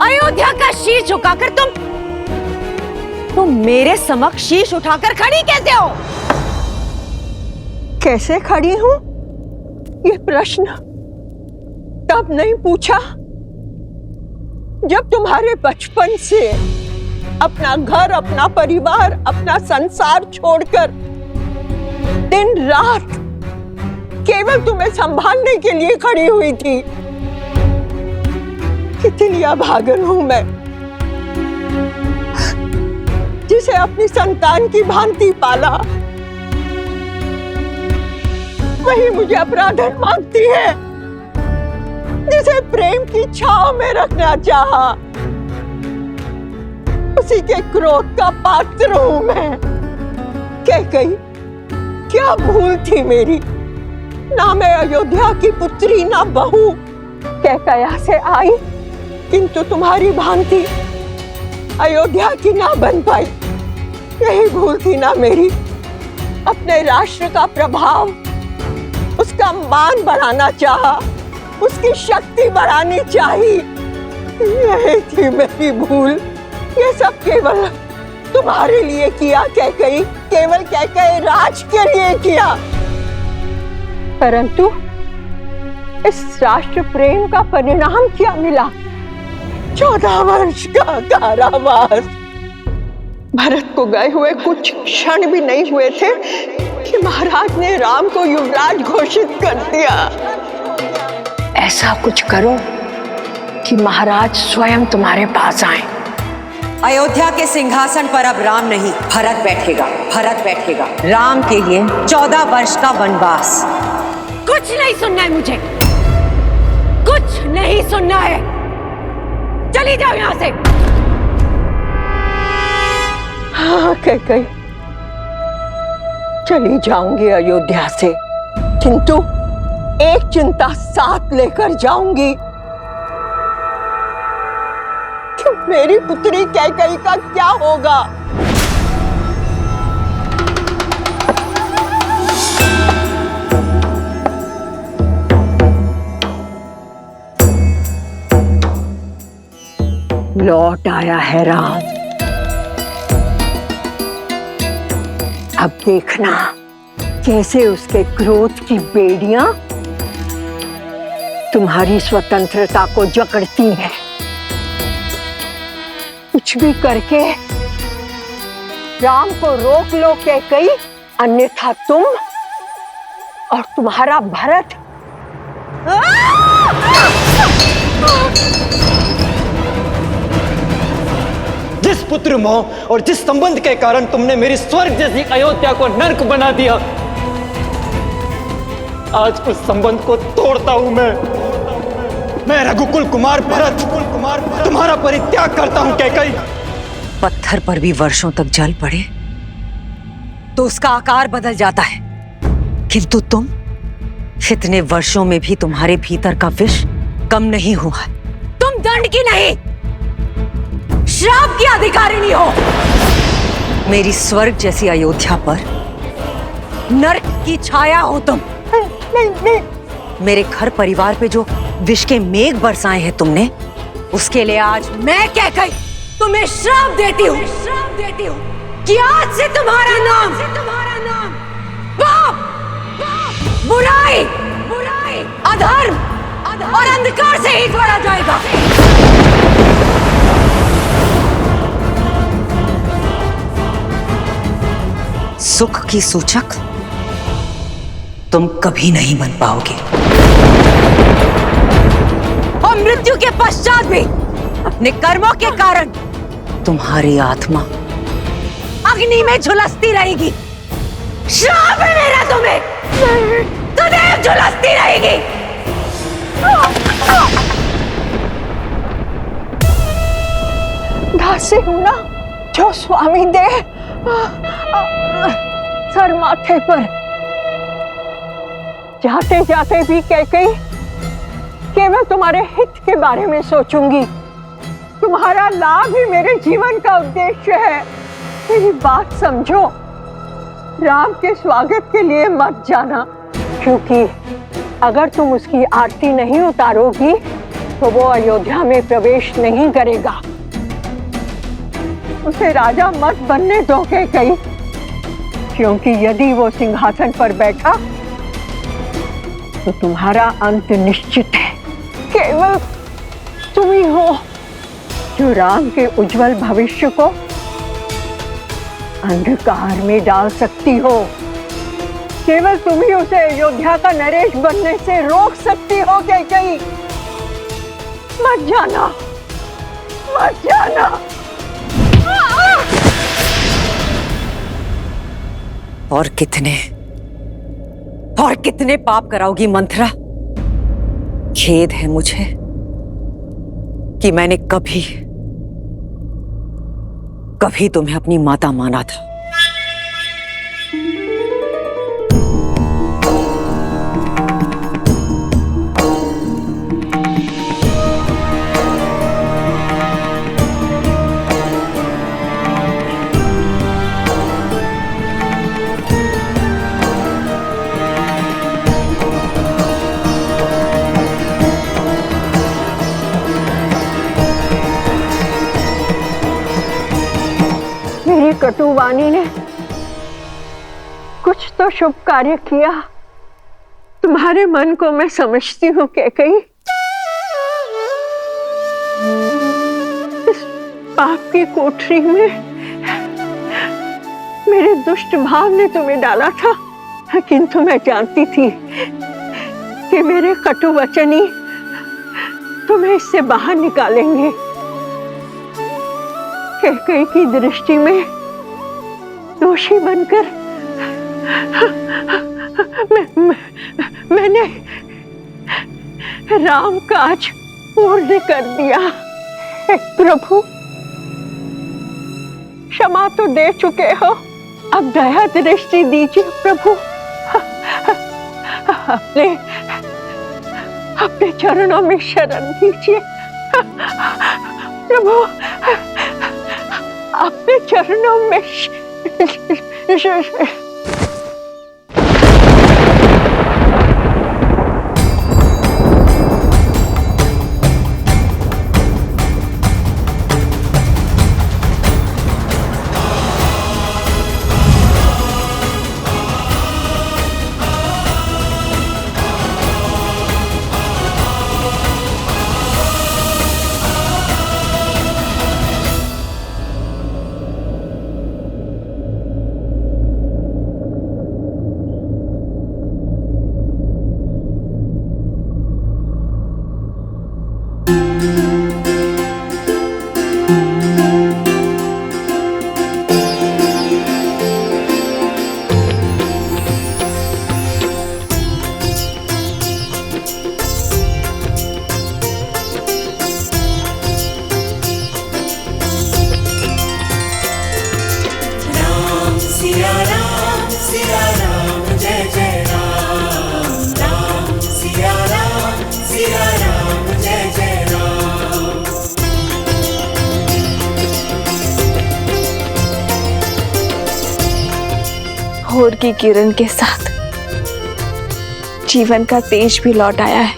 O: अयोध्या का शीश झुकाकर तुम मेरे समक्ष शीश उठाकर खड़ी कैसे हो?
Q: कैसे खड़ी हूं? ये प्रश्न तब नहीं पूछा जब तुम्हारे बचपन से अपना घर, अपना परिवार, अपना संसार छोड़कर दिन रात केवल तुम्हें संभालने के लिए खड़ी हुई थी। कितनी अभागन हूं मैं, जिसे अपनी संतान की भांति पाला, वही मुझे अपराधन मानती है, जिसे प्रेम की छांव में रखना चाहा, उसी के क्रोध का पात्र हूं मैं। कैकेयी, क्या भूल थी मेरी? ना मैं अयोध्या की पुत्री, ना बहू। कैकेयी से आई, किंतु तुम्हारी भांति अयोध्या की ना बन पाई। यही भूल थी ना मेरी। अपने राष्ट्र का प्रभाव, उसका मान बढ़ाना चाहा, उसकी शक्ति बढ़ानी चाहिए। यही थी मेरी भूल। ये सब केवल तुम्हारे लिए किया कैकेयी, केवल कैकेयी राज के लिए किया। परंतु इस राष्ट्र प्रेम का परिणाम क्या मिला? 14 वर्ष का कारावास। भरत को गए हुए कुछ क्षण भी नहीं हुए थे कि महाराज ने राम को युवराज घोषित कर दिया।
O: ऐसा कुछ करो कि महाराज स्वयं तुम्हारे पास आए। अयोध्या के सिंहासन पर अब राम नहीं, भरत बैठेगा। भरत बैठेगा। राम के लिए 14 वर्ष का वनवास। कुछ नहीं सुनना है मुझे, कुछ नहीं सुनना है। चली जाओ यहां से।
Q: हाँ कैकेयी, चली जाऊंगी अयोध्या से, किंतु एक चिंता साथ लेकर जाऊंगी कि मेरी पुत्री कैकेयी का क्या होगा। लौट आया है राम। अब देखना कैसे उसके क्रोध की बेड़ियां तुम्हारी स्वतंत्रता को जकड़ती हैं। कुछ कुछ भी करके राम को रोक लो कैकई, अन्यथा तुम और तुम्हारा भरत
G: जिस पुत्र मोह और जिस संबंध के कारण तुमने मेरी स्वर्ग जैसी अयोध्या को नर्क बना दिया, आज उस संबंध को तोड़ता हूं मैं रघुकुल कुमार भरत तुम्हारा परित्याग करता हूं कैकई।
M: पत्थर पर भी वर्षों तक जल पड़े तो उसका आकार बदल जाता है, किंतु तुम, इतने वर्षों में भी तुम्हारे भीतर का विष कम नहीं हुआ। तुम दंड की नहीं, श्राप की अधिकारिणी हो। मेरी स्वर्ग जैसी अयोध्या पर नरक की छाया हो तुम। नहीं। मेरे घर परिवार पे जो विष के मेघ बरसाए हैं तुमने, उसके लिए आज मैं कैकई तुम्हें श्राप देती हूँ कि आज से तुम्हारा नाम पाप, बुराई, अधर्म और अंधकार से ही जोड़ा जाएगा। सुख की सूचक तुम कभी नहीं बन पाओगे, और मृत्यु के पश्चात भी अपने कर्मों के कारण तुम्हारी आत्मा अग्नि में झुलसती रहेगी। श्राप है मेरा तुम्हें, सदैव झुलसती रहेगी।
Q: दासी हूं ना, जो स्वामी दे सर माथे पर। जाते जाते भी कैकई केवल तुम्हारे हित के बारे में सोचूंगी। तुम्हारा लाभ ही मेरे जीवन का उद्देश्य है। मेरी बात समझो, राम के स्वागत के लिए मत जाना, क्योंकि अगर तुम उसकी आरती नहीं उतारोगी तो वो अयोध्या में प्रवेश नहीं करेगा। उसे राजा मत बनने दो कैकई, क्योंकि यदि वो सिंहासन पर बैठा तो तुम्हारा अंत निश्चित है। केवल तुम ही हो जो राम के उज्जवल भविष्य को अंधकार में डाल सकती हो। केवल तुम ही उसे अयोध्या का नरेश बनने से रोक सकती हो कैकई। मत जाना, मत जाना।
M: और कितने पाप कराओगी मंथरा? खेद है मुझे कि मैंने कभी तुम्हें अपनी माता माना था।
Q: कटुवाणी ने कुछ तो शुभ कार्य किया। तुम्हारे मन को मैं समझती हूँ कैकई। इस पाप की कोठरी में मेरे दुष्ट भाव ने तुम्हें डाला था, किंतु मैं जानती थी कि मेरे कटु वचन ही तुम्हें इससे बाहर निकालेंगे। कैकई की दृष्टि में दोषी बनकर मैंने राम काज पूर्ण कर दिया। हे प्रभु, क्षमा तो दे चुके हो, अब दया दृष्टि दीजिए प्रभु। अपने चरणों में शरण दीजिए प्रभु, अपने चरणों में
E: की किरण के साथ जीवन का तेज भी लौट आया है।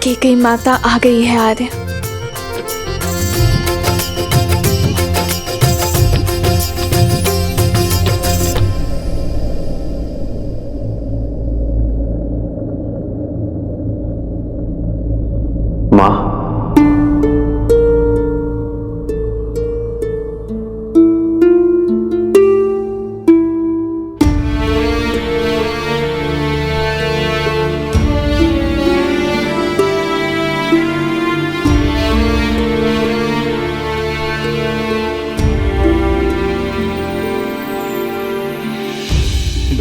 E: कैकेयी माता आ गई है आर्य।
C: माँ,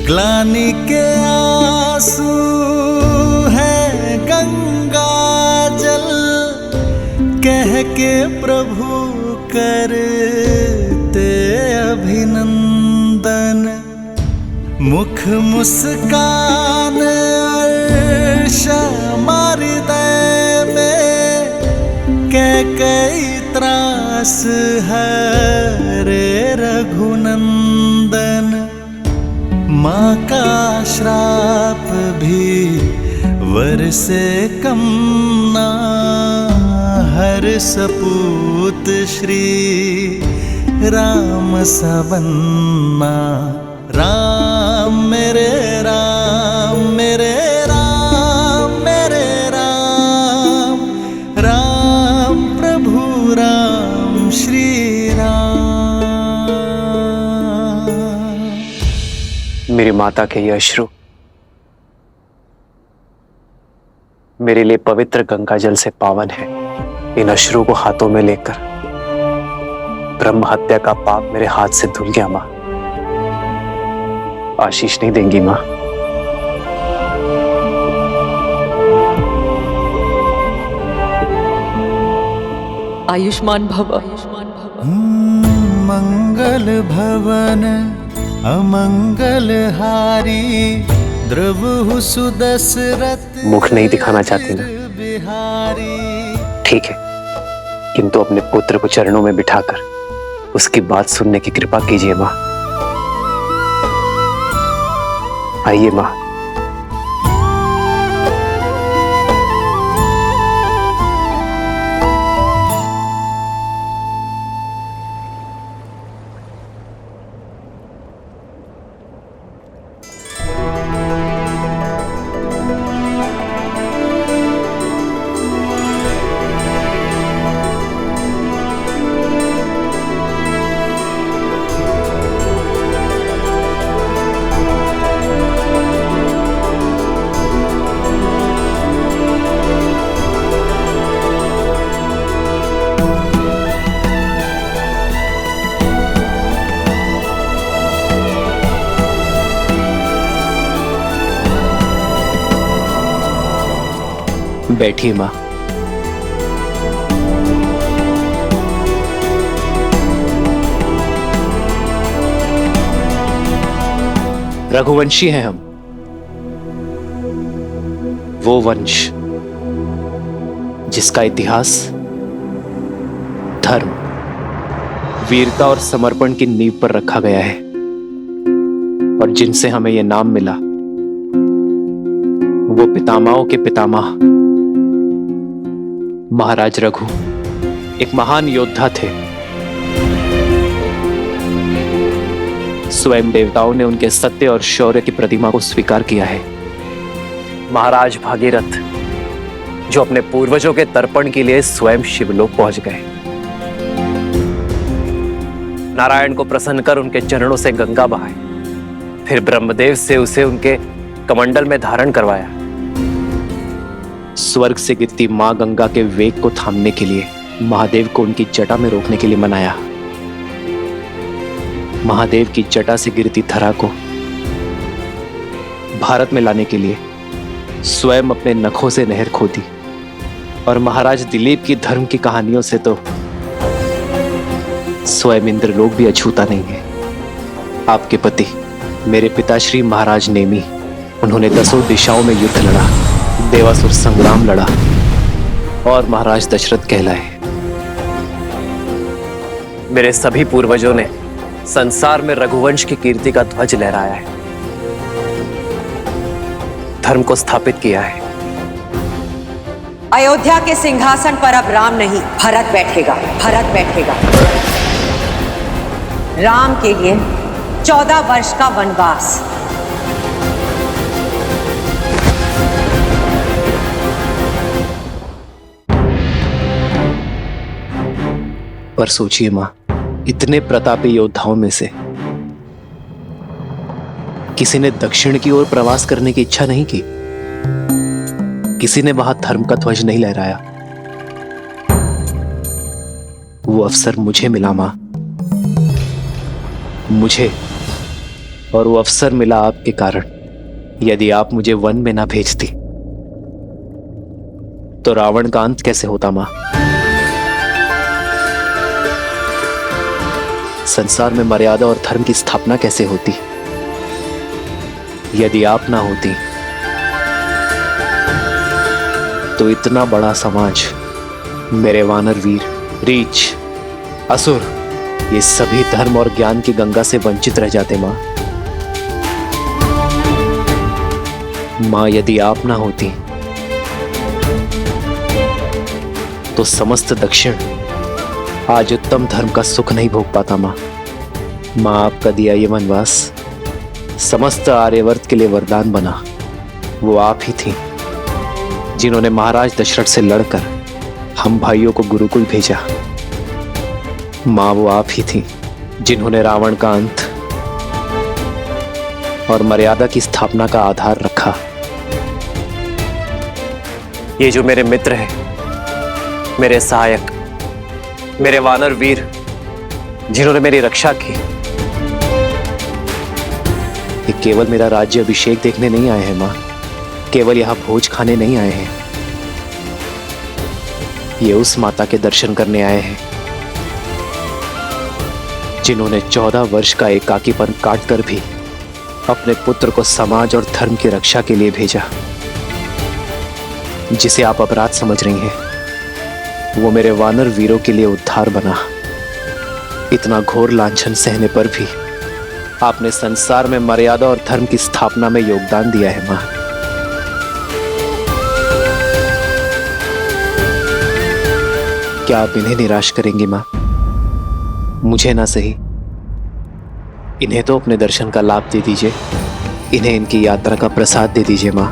N: ग्लानि के आंसू है गंगा जल, कह के प्रभु करते अभिनंदन। मुख मुस्कान हृदय में, कैकेयी त्रास हरे रघुनंदन। माँ का श्राप भी वर से कम ना, हर सपूत श्री राम सबन्ना। राम मेरे राम मेरे राम मेरे राम, राम प्रभु राम श्री राम।
C: मेरी माता के ये अश्रु मेरे लिए पवित्र गंगा जल से पावन है। इन अश्रु को हाथों में लेकर ब्रह्म हत्या का पाप मेरे हाथ से धुल गया। माँ, आशीष नहीं देंगी माँ?
O: आयुष्मान भव, आयुष्मान भव।
N: मंगल भवन अमंगल हारी, द्रवहु सुदशरथ।
C: मुख नहीं दिखाना चाहती ना? ठीक है, किंतु अपने पुत्र को चरणों में बिठाकर उसकी बात सुनने की कृपा कीजिए माँ। आइए माँ। बैठिए माँ। रघुवंशी हैं हम, वो वंश जिसका इतिहास धर्म, वीरता और समर्पण की नींव पर रखा गया है, और जिनसे हमें यह नाम मिला वो पितामहों के पितामह महाराज रघु एक महान योद्धा थे। स्वयं देवताओं ने उनके सत्य और शौर्य की प्रतिमा को स्वीकार किया है। महाराज भागीरथ जो अपने पूर्वजों के तर्पण के लिए स्वयं शिवलोक पहुंच गए, नारायण को प्रसन्न कर उनके चरणों से गंगा बहाई, फिर ब्रह्मदेव से उसे उनके कमंडल में धारण करवाया। स्वर्ग से गिरती मां गंगा के वेग को थामने के लिए महादेव को उनकी जटा में रोकने के लिए मनाया। महादेव की जटा से गिरती धरा को भारत में लाने के लिए स्वयं अपने नखों से नहर खोदी, और महाराज दिलीप की धर्म की कहानियों से तो स्वयं इंद्रलोक भी अछूता नहीं है। आपके पति मेरे पिताश्री महाराज नेमी, उन्होंने 10 दिशाओं में युद्ध लड़ा, देवासुर संग्राम लड़ा और महाराज दशरथ कहलाए। मेरे सभी पूर्वजों ने संसार में रघुवंश की कीर्ति का ध्वज लहराया है, धर्म को स्थापित किया है।
M: अयोध्या के सिंहासन पर अब राम नहीं, भरत बैठेगा। भरत बैठेगा। राम के लिए 14 वर्ष का वनवास।
C: पर सोचिए मां, इतने प्रतापी योद्धाओं में से किसी ने दक्षिण की ओर प्रवास करने की इच्छा नहीं की, किसी ने वहां धर्म का ध्वज नहीं लहराया। वो अवसर मुझे मिला मां, मुझे, और वो अवसर मिला आपके कारण। यदि आप मुझे वन में ना भेजती तो रावण का अंत कैसे होता मां? संसार में मर्यादा और धर्म की स्थापना कैसे होती? यदि आप ना होती तो इतना बड़ा समाज, मेरे वानर वीर, रीछ, असुर, ये सभी धर्म और ज्ञान की गंगा से वंचित रह जाते मां। मां, यदि आप ना होती तो समस्त दक्षिण आज उत्तम धर्म का सुख नहीं भोग पाता मां। मां, आपका दिया ये वनवास समस्त आर्यवर्त के लिए वरदान बना। वो आप ही थी जिन्होंने महाराज दशरथ से लड़कर हम भाइयों को गुरुकुल भेजा। मां, वो आप ही थी जिन्होंने रावण का अंत और मर्यादा की स्थापना का आधार रखा। ये जो मेरे मित्र हैं, मेरे सहायक, मेरे वानर वीर, जिन्होंने मेरी रक्षा की, ये केवल मेरा राज्य अभिषेक देखने नहीं आए हैं मां, केवल यहां भोज खाने नहीं आए हैं। ये उस माता के दर्शन करने आए हैं जिन्होंने 14 वर्ष का एकाकीपन काटकर भी अपने पुत्र को समाज और धर्म की रक्षा के लिए भेजा। जिसे आप अपराध समझ रही हैं, वो मेरे वानर वीरों के लिए उद्धार बना। इतना घोर लांछन सहने पर भी आपने संसार में मर्यादा और धर्म की स्थापना में योगदान दिया है मां। क्या आप इन्हें निराश करेंगी मां? मुझे ना सही, इन्हें तो अपने दर्शन का लाभ दे दीजिए, इन्हें इनकी यात्रा का प्रसाद दे दीजिए मां।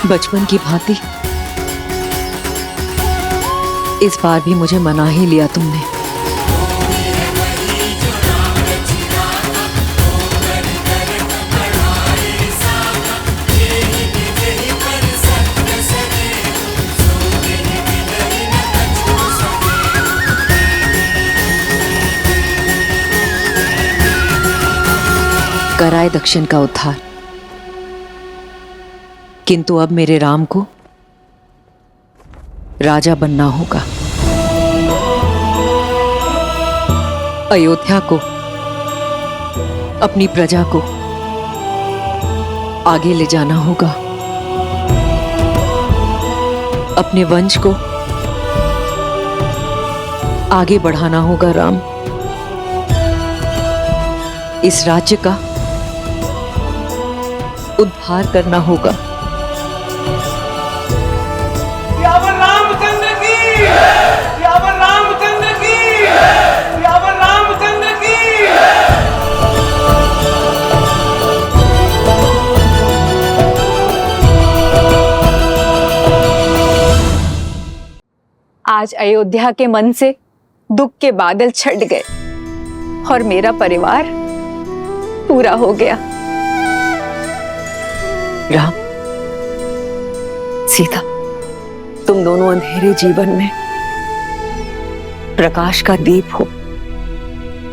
O: बचपन की भांति इस बार भी मुझे मना ही लिया तुमने। कराए दक्षिण का उद्धार, किंतु अब मेरे राम को
M: राजा बनना होगा। अयोध्या को, अपनी प्रजा को आगे ले जाना होगा। अपने वंश को आगे बढ़ाना होगा राम। इस राज्य का उद्धार करना होगा।
B: रामचंद्र की, रामचंद्र की, रामचंद्र की।
E: आज अयोध्या के मन से दुख के बादल छट गए और मेरा परिवार पूरा हो गया।
O: राम, सीता, तुम दोनों अंधेरे जीवन में प्रकाश का दीप हो,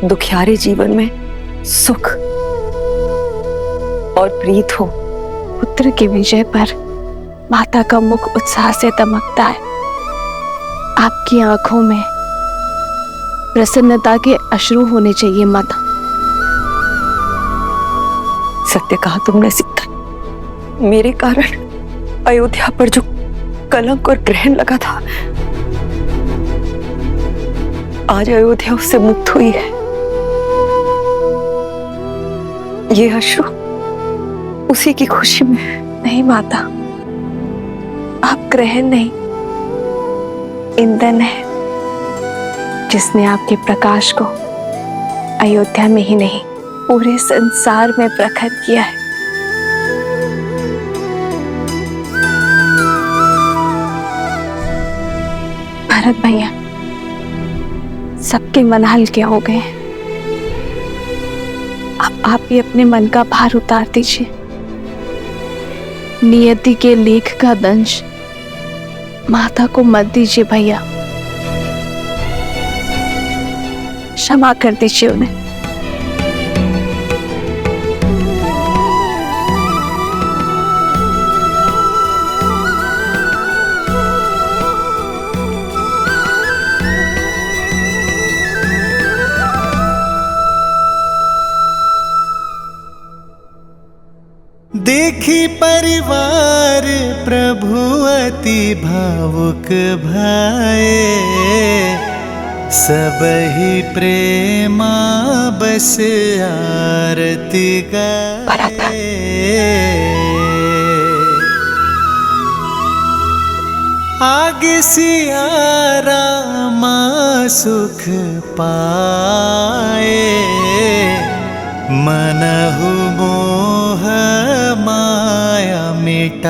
O: दुखियारे जीवन में सुख और प्रीत हो।
P: पुत्र की विजय पर माता का मुख उत्साह से दमकता है। आपकी आंखों में प्रसन्नता के अश्रु होने चाहिए माता।
O: सत्य कहा तुमने सीता। मेरे कारण अयोध्या पर जो कलंक और ग्रहण लगा था, आज अयोध्या उससे मुक्त हुई है। ये अश्रु उसी की खुशी में।
P: नहीं माता, आप ग्रहण नहीं, ईंधन है जिसने आपके प्रकाश को अयोध्या में ही नहीं पूरे संसार में प्रखर किया है। भरत भैया, सबके मन हल्के हो गए हैं। अब आप भी अपने मन का भार उतार दीजिए। नियति के लेख का दंश माता को मत दीजिए भैया, क्षमा कर दीजिए उन्हें।
N: देखी परिवार प्रभु अति भावुक भाए, सबहि प्रेमा बस आरती गाए। आगे सिया रामा सुख पाए, मनहु मोह माया मिटाए।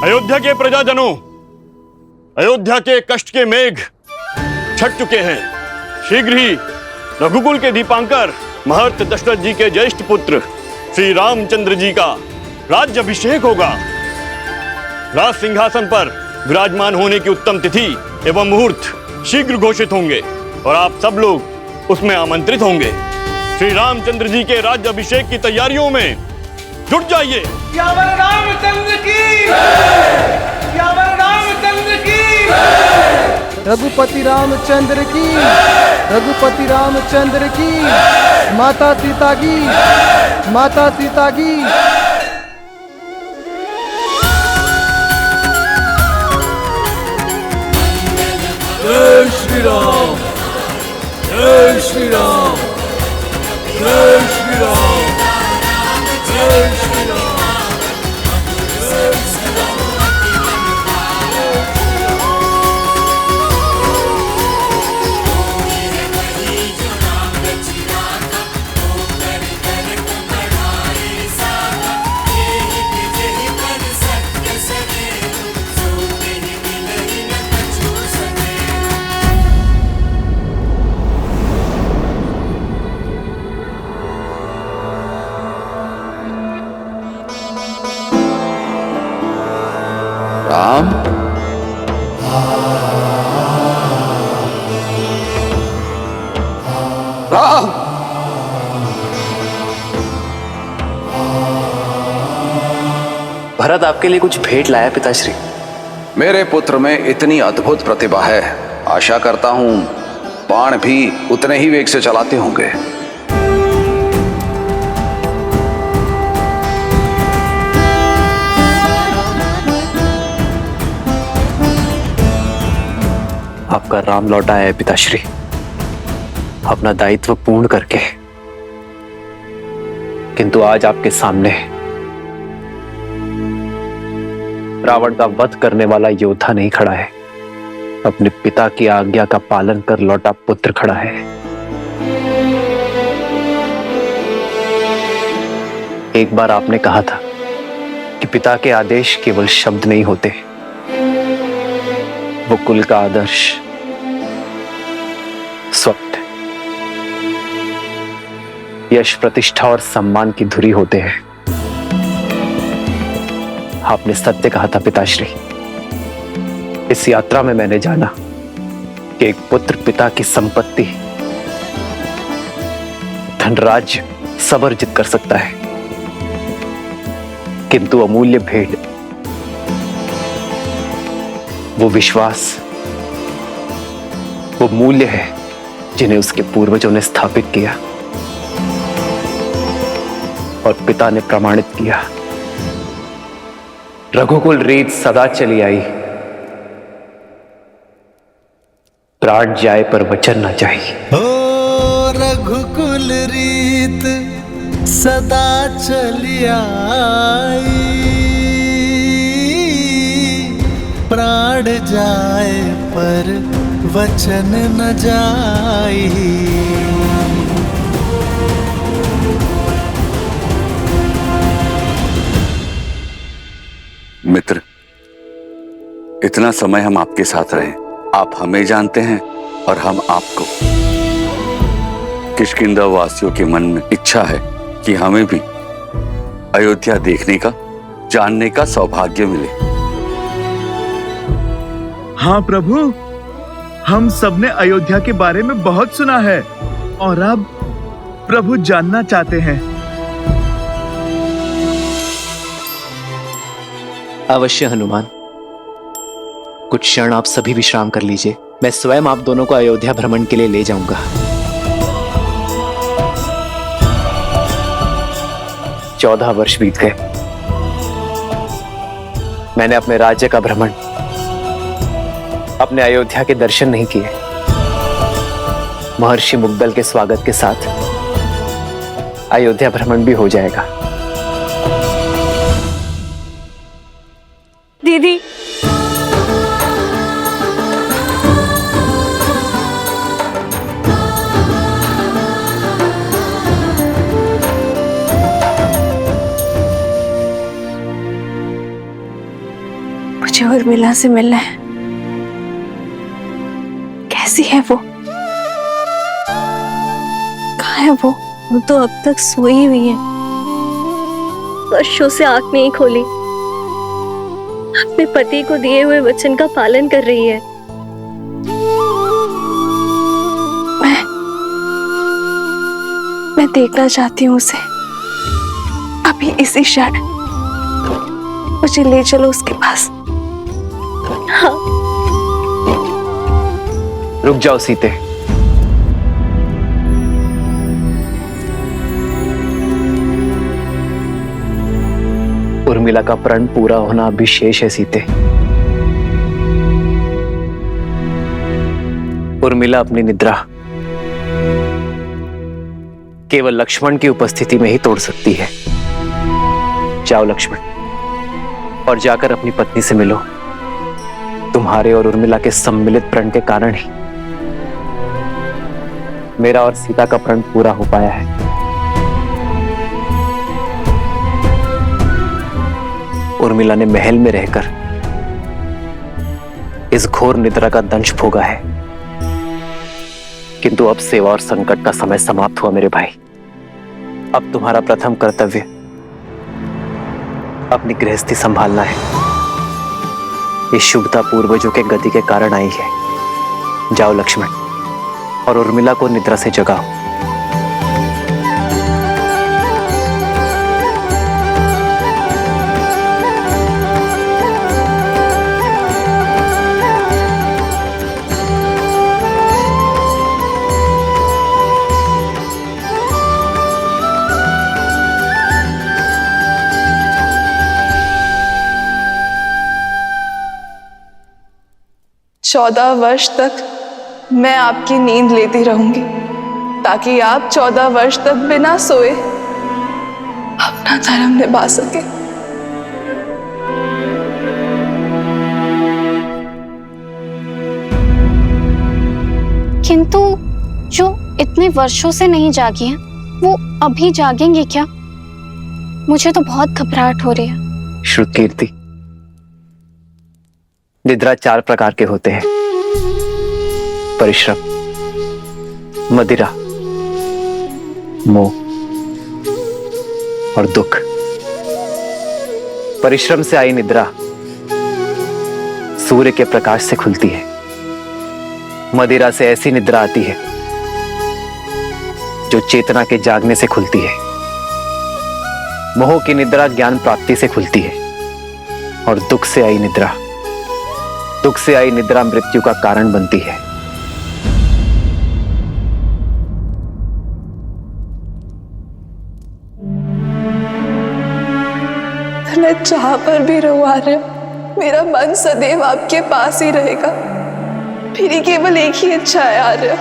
D: अयोध्या के प्रजाजनों, अयोध्या के कष्ट के मेघ छट चुके हैं। शीघ्र ही रघुकुल के दीपांकर महर्ष दशरथ जी के ज्येष्ठ पुत्र श्री रामचंद्र जी का राज्याभिषेक होगा। राज सिंहासन पर विराजमान होने की उत्तम तिथि एवं मुहूर्त शीघ्र घोषित होंगे और आप सब लोग उसमें आमंत्रित होंगे। श्री रामचंद्र जी के राज्याभिषेक की तैयारियों में जुट जाइए।
B: रामचंद्र की, रामचंद्र की।
R: रघुपति रामचंद्र की, रघुपति रामचंद्र की। माता सीता की, माता सीता की।
B: जय श्री राम, जय श्री राम, जय श्री राम, जय श्री राम।
C: राम, महाराज आपके लिए कुछ भेंट लाया पिताश्री।
S: मेरे पुत्र में इतनी अद्भुत प्रतिभा है, आशा करता हूं बाण भी उतने ही वेग से चलाते होंगे।
C: आपका राम लौटा है पिताश्री, अपना दायित्व पूर्ण करके। किंतु आज आपके सामने रावण का वध करने वाला योद्धा नहीं खड़ा है, अपने पिता की आज्ञा का पालन कर लौटा पुत्र खड़ा है। एक बार आपने कहा था कि पिता के आदेश केवल शब्द नहीं होते, वो कुल का आदर्श स्वप्न, यश, प्रतिष्ठा और सम्मान की धुरी होते हैं। आपने सत्य कहा था पिताश्री। इस यात्रा में मैंने जाना कि एक पुत्र पिता की संपत्ति, धनराज्य सब अर्जित कर सकता है, किंतु अमूल्य भेंट, वो विश्वास, वो मूल्य है जिन्हें उसके पूर्वजों ने स्थापित किया और पिता ने प्रमाणित किया। रघुकुल रीत सदा चली आई, प्राण जाए पर वचन न जाए।
N: ओ रघुकुल रीत सदा चली आई, प्राण जाए पर वचन न जाई।
S: मित्र, इतना समय हम आपके साथ रहे, आप हमें जानते हैं और हम आपको। किष्किंधा वासियों के मन में इच्छा है कि हमें भी अयोध्या देखने का, जानने का सौभाग्य मिले।
F: हाँ प्रभु, हम सबने अयोध्या के बारे में बहुत सुना है और अब प्रभु जानना चाहते हैं।
C: अवश्य हनुमान, कुछ क्षण आप सभी विश्राम कर लीजिए, मैं स्वयं आप दोनों को अयोध्या भ्रमण के लिए ले जाऊंगा। 14 वर्ष बीत गए, मैंने अपने राज्य का भ्रमण, अपने अयोध्या के दर्शन नहीं किए। महर्षि मुग्दल के स्वागत के साथ अयोध्या भ्रमण भी हो जाएगा।
E: दीदी, मुझे उर्मिला से मिलना है। कैसी है वो? कहाँ है वो? वो तो अब तक सोई हुई है, वर्षों से आंख नहीं खोली, अपने पति को दिए हुए वचन का पालन कर रही है। मैं देखना चाहती हूँ उसे, अभी इसी क्षण। मुझे ले चलो उसके पास। हाँ।
C: रुक जाओ सीते, उर्मिला का प्रण पूरा होना अभी शेष है सीते। उर्मिला अपनी निद्रा केवल लक्ष्मण की उपस्थिति में ही तोड़ सकती है। जाओ लक्ष्मण, और जाकर अपनी पत्नी से मिलो। तुम्हारे और उर्मिला के सम्मिलित प्रण के कारण ही मेरा और सीता का प्रण पूरा हो पाया है। उर्मिला ने महल में रहकर इस घोर निद्रा का दंश भोगा है, किंतु अब सेवा और संकट का समय समाप्त हुआ मेरे भाई। अब तुम्हारा प्रथम कर्तव्य अपनी गृहस्थी संभालना है। ये शुभता पूर्वजों के गति के कारण आई है। जाओ लक्ष्मण, और उर्मिला को निद्रा से जगाओ।
E: 14 वर्ष तक मैं आपकी नींद लेती रहूंगी ताकि आप 14 वर्ष तक बिना सोए अपना धर्म निभा सके।
P: किंतु जो इतने वर्षों से नहीं जागी हैं, वो अभी जागेंगे क्या? मुझे तो बहुत घबराहट हो रही है।
C: श्रुतकीर्ति, निद्रा 4 प्रकार के होते हैं: परिश्रम, मदिरा, मोह और दुख। परिश्रम से आई निद्रा सूर्य के प्रकाश से खुलती है। मदिरा से ऐसी निद्रा आती है जो चेतना के जागने से खुलती है। मोह की निद्रा ज्ञान प्राप्ति से खुलती है। और दुख से आई निद्रा मृत्यु का कारण बनती है।
E: मैं जहां पर भी रहूं आर्य, मेरा मन सदैव आपके पास ही रहेगा। मेरी केवल एक ही इच्छा है आर्य,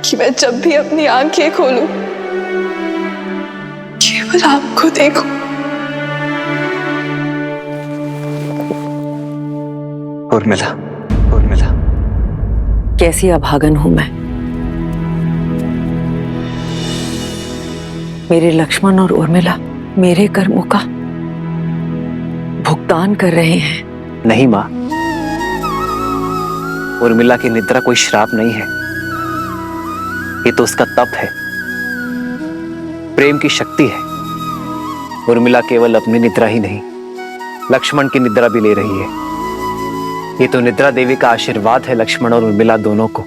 E: कि मैं जब भी अपनी आंखें खोलूं केवल आपको देखूं।
A: उर्मिला,
O: कैसी अभागन हूं मैं। मेरे लक्ष्मण और उर्मिला मेरे कर्मों का भुगतान कर रहे हैं।
C: नहीं मां, उर्मिला की निद्रा कोई श्राप नहीं है। ये तो उसका तप है, प्रेम की शक्ति है। उर्मिला केवल अपनी निद्रा ही नहीं, लक्ष्मण की निद्रा भी ले रही है। ये तो निद्रा देवी का आशीर्वाद है लक्ष्मण और उर्मिला दोनों को।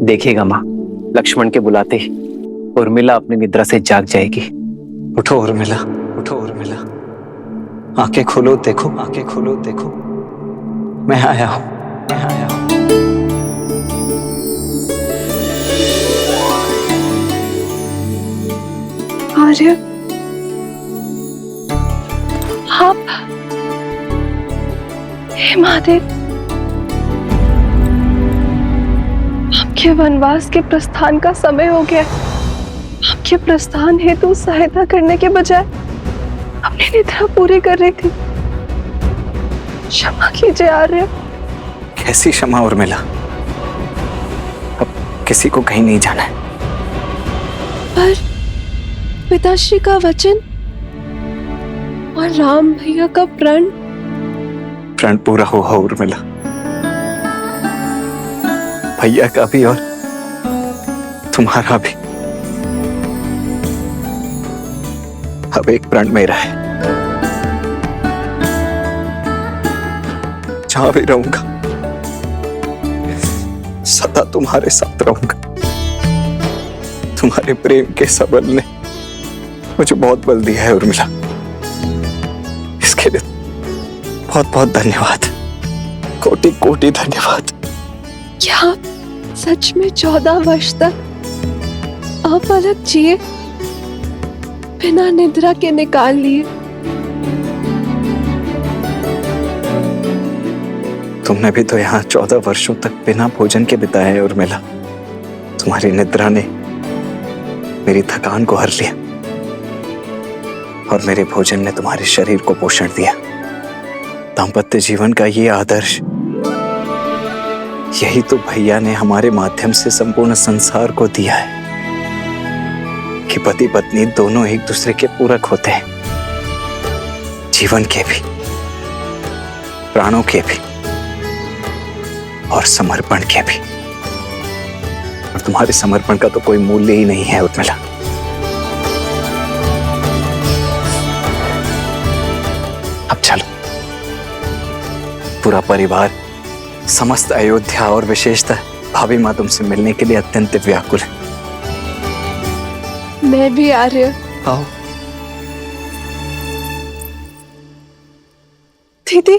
C: देखिएगा मां, लक्ष्मण के बुलाते ही उर्मिला अपनी निद्रा से जाग जाएगी।
A: उठो उर्मिला, आंखें खोलो, देखो, मैं आया हूं।
E: आर्य, आप, हे महादेव, आपके वनवास के प्रस्थान का समय हो गया। आपके प्रस्थान हेतु सहायता करने के बजाय अपनी निद्रा पूरी कर रही थी। क्षमा कीजिए आर्य।
A: कैसी क्षमा उर्मिला, अब किसी को कहीं नहीं जाना है।
E: पर पिताश्री का वचन और राम भैया का प्रण
A: पूरा हुआ उर्मिला। भैया का भी और तुम्हारा भी। अब एक प्रण मेरा है। जहां भी रहूंगा सदा तुम्हारे साथ रहूंगा। तुम्हारे प्रेम के सबल ने मुझे बहुत बल दिया है उर्मिला। इसके लिए बहुत बहुत धन्यवाद, कोटि कोटि धन्यवाद।
E: क्या आप सच में 14 वर्ष तक अपलक जिए, बिना निद्रा के निकाल लिए?
A: तुमने भी तो यहाँ 14 वर्षों तक बिना भोजन के बिताए हैं उर्मिला। तुम्हारी निद्रा ने मेरी थकान को हर लिया और मेरे भोजन ने तुम्हारे शरीर को पोषण दिया। दाम्पत्य जीवन का ये आदर्श, यही तो भैया ने हमारे माध्यम से संपूर्ण संसार को दिया है कि पति पत्नी दोनों एक दूसरे के पूरक होते हैं, जीवन के भी, प्राणों के भी और समर्पण के भी। और तुम्हारे समर्पण का तो कोई मूल्य ही नहीं है उर्मिला। अब चलो, पूरा परिवार, समस्त अयोध्या और विशेषतः भाभी माँ तुमसे मिलने के लिए अत्यंत व्याकुल है।
E: मैं भी आ रही हूँ।
A: आओ
E: दीदी।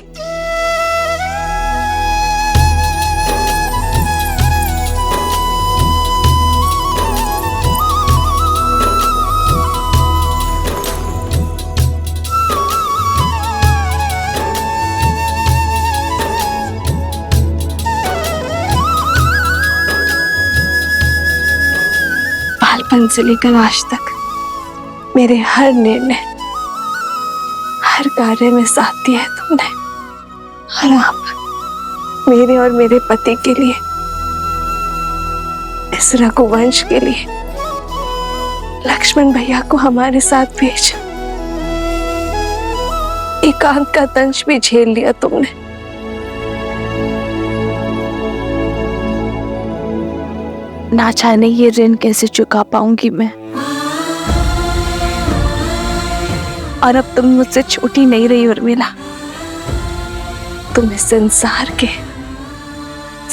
E: बचपन से लेकर आज तक मेरे हर निर्णय, हर कार्य में साथ दिया है तुमने। और आप मेरे और मेरे पति के लिए, इस रघुवंश के लिए लक्ष्मण भैया को हमारे साथ भेजा। एकांत का दंश भी झेल लिया तुमने।
P: ना जाने ये ऋण कैसे चुका पाऊंगी मैं। और अब तुम मुझसे छोटी नहीं रही उर्मिला।
E: तुम इस संसार के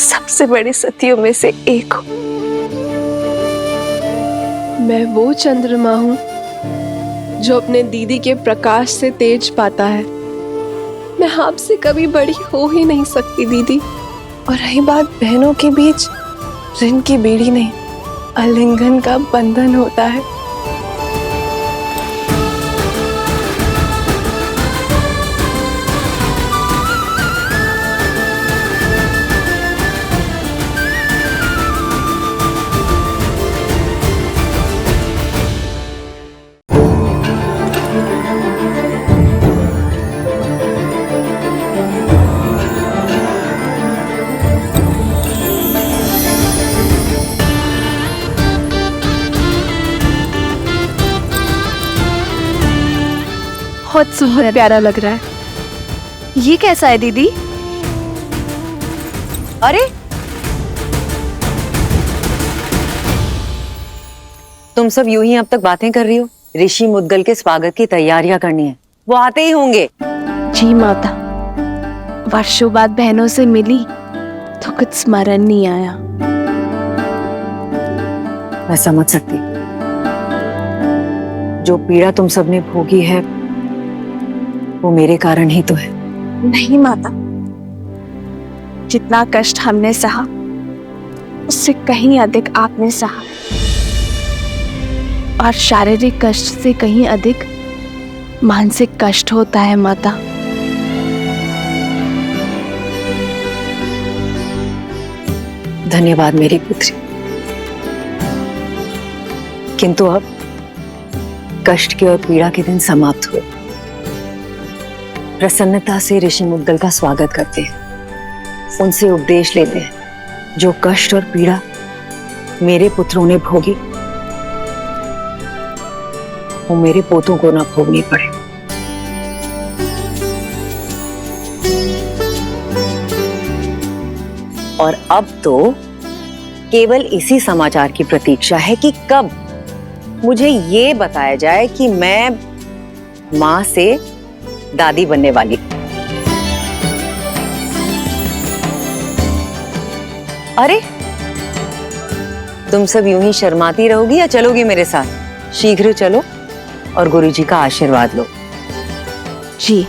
E: सबसे बड़ी सतियों में से एक हो।
O: मैं वो चंद्रमा हूँ जो अपने दीदी के प्रकाश से तेज पाता है। मैं आपसे कभी बड़ी हो ही नहीं सकती दीदी। और रही बात बहनों के बीच, ऋण की बेड़ी नहीं, आलिंगन का बंधन होता है।
P: बहुत सुंदर, प्यारा लग रहा है। ये कैसा है दीदी?
M: अरे तुम सब यूं ही अब तक बातें कर रही हो। ऋषि मुद्गल के स्वागत की तैयारियां करनी है, वो आते ही होंगे।
P: जी माता, वर्षों बाद बहनों से मिली तो कुछ स्मरण नहीं आया।
M: मैं समझ सकती, जो पीड़ा तुम सबने भोगी है वो मेरे कारण ही तो है।
P: नहीं माता, जितना कष्ट हमने सहा उससे कहीं अधिक आपने सहा। और शारीरिक कष्ट से कहीं अधिक मानसिक कष्ट होता है माता।
M: धन्यवाद मेरी पुत्री। किंतु अब कष्ट के और पीड़ा के दिन समाप्त हुए। प्रसन्नता से ऋषि मुद्गल का स्वागत करते हैं, उनसे उपदेश लेते हैं। जो कष्ट और पीड़ा मेरे पुत्रों ने भोगी, वो मेरे पोतों को ना भोगनी पड़े। और अब तो केवल इसी समाचार की प्रतीक्षा है कि कब मुझे ये बताया जाए कि मैं मां से दादी बनने वाली। अरे तुम सब यूं ही शर्माती रहोगी या चलोगी मेरे साथ? शीघ्र चलो और गुरुजी का आशीर्वाद लो।
P: जी।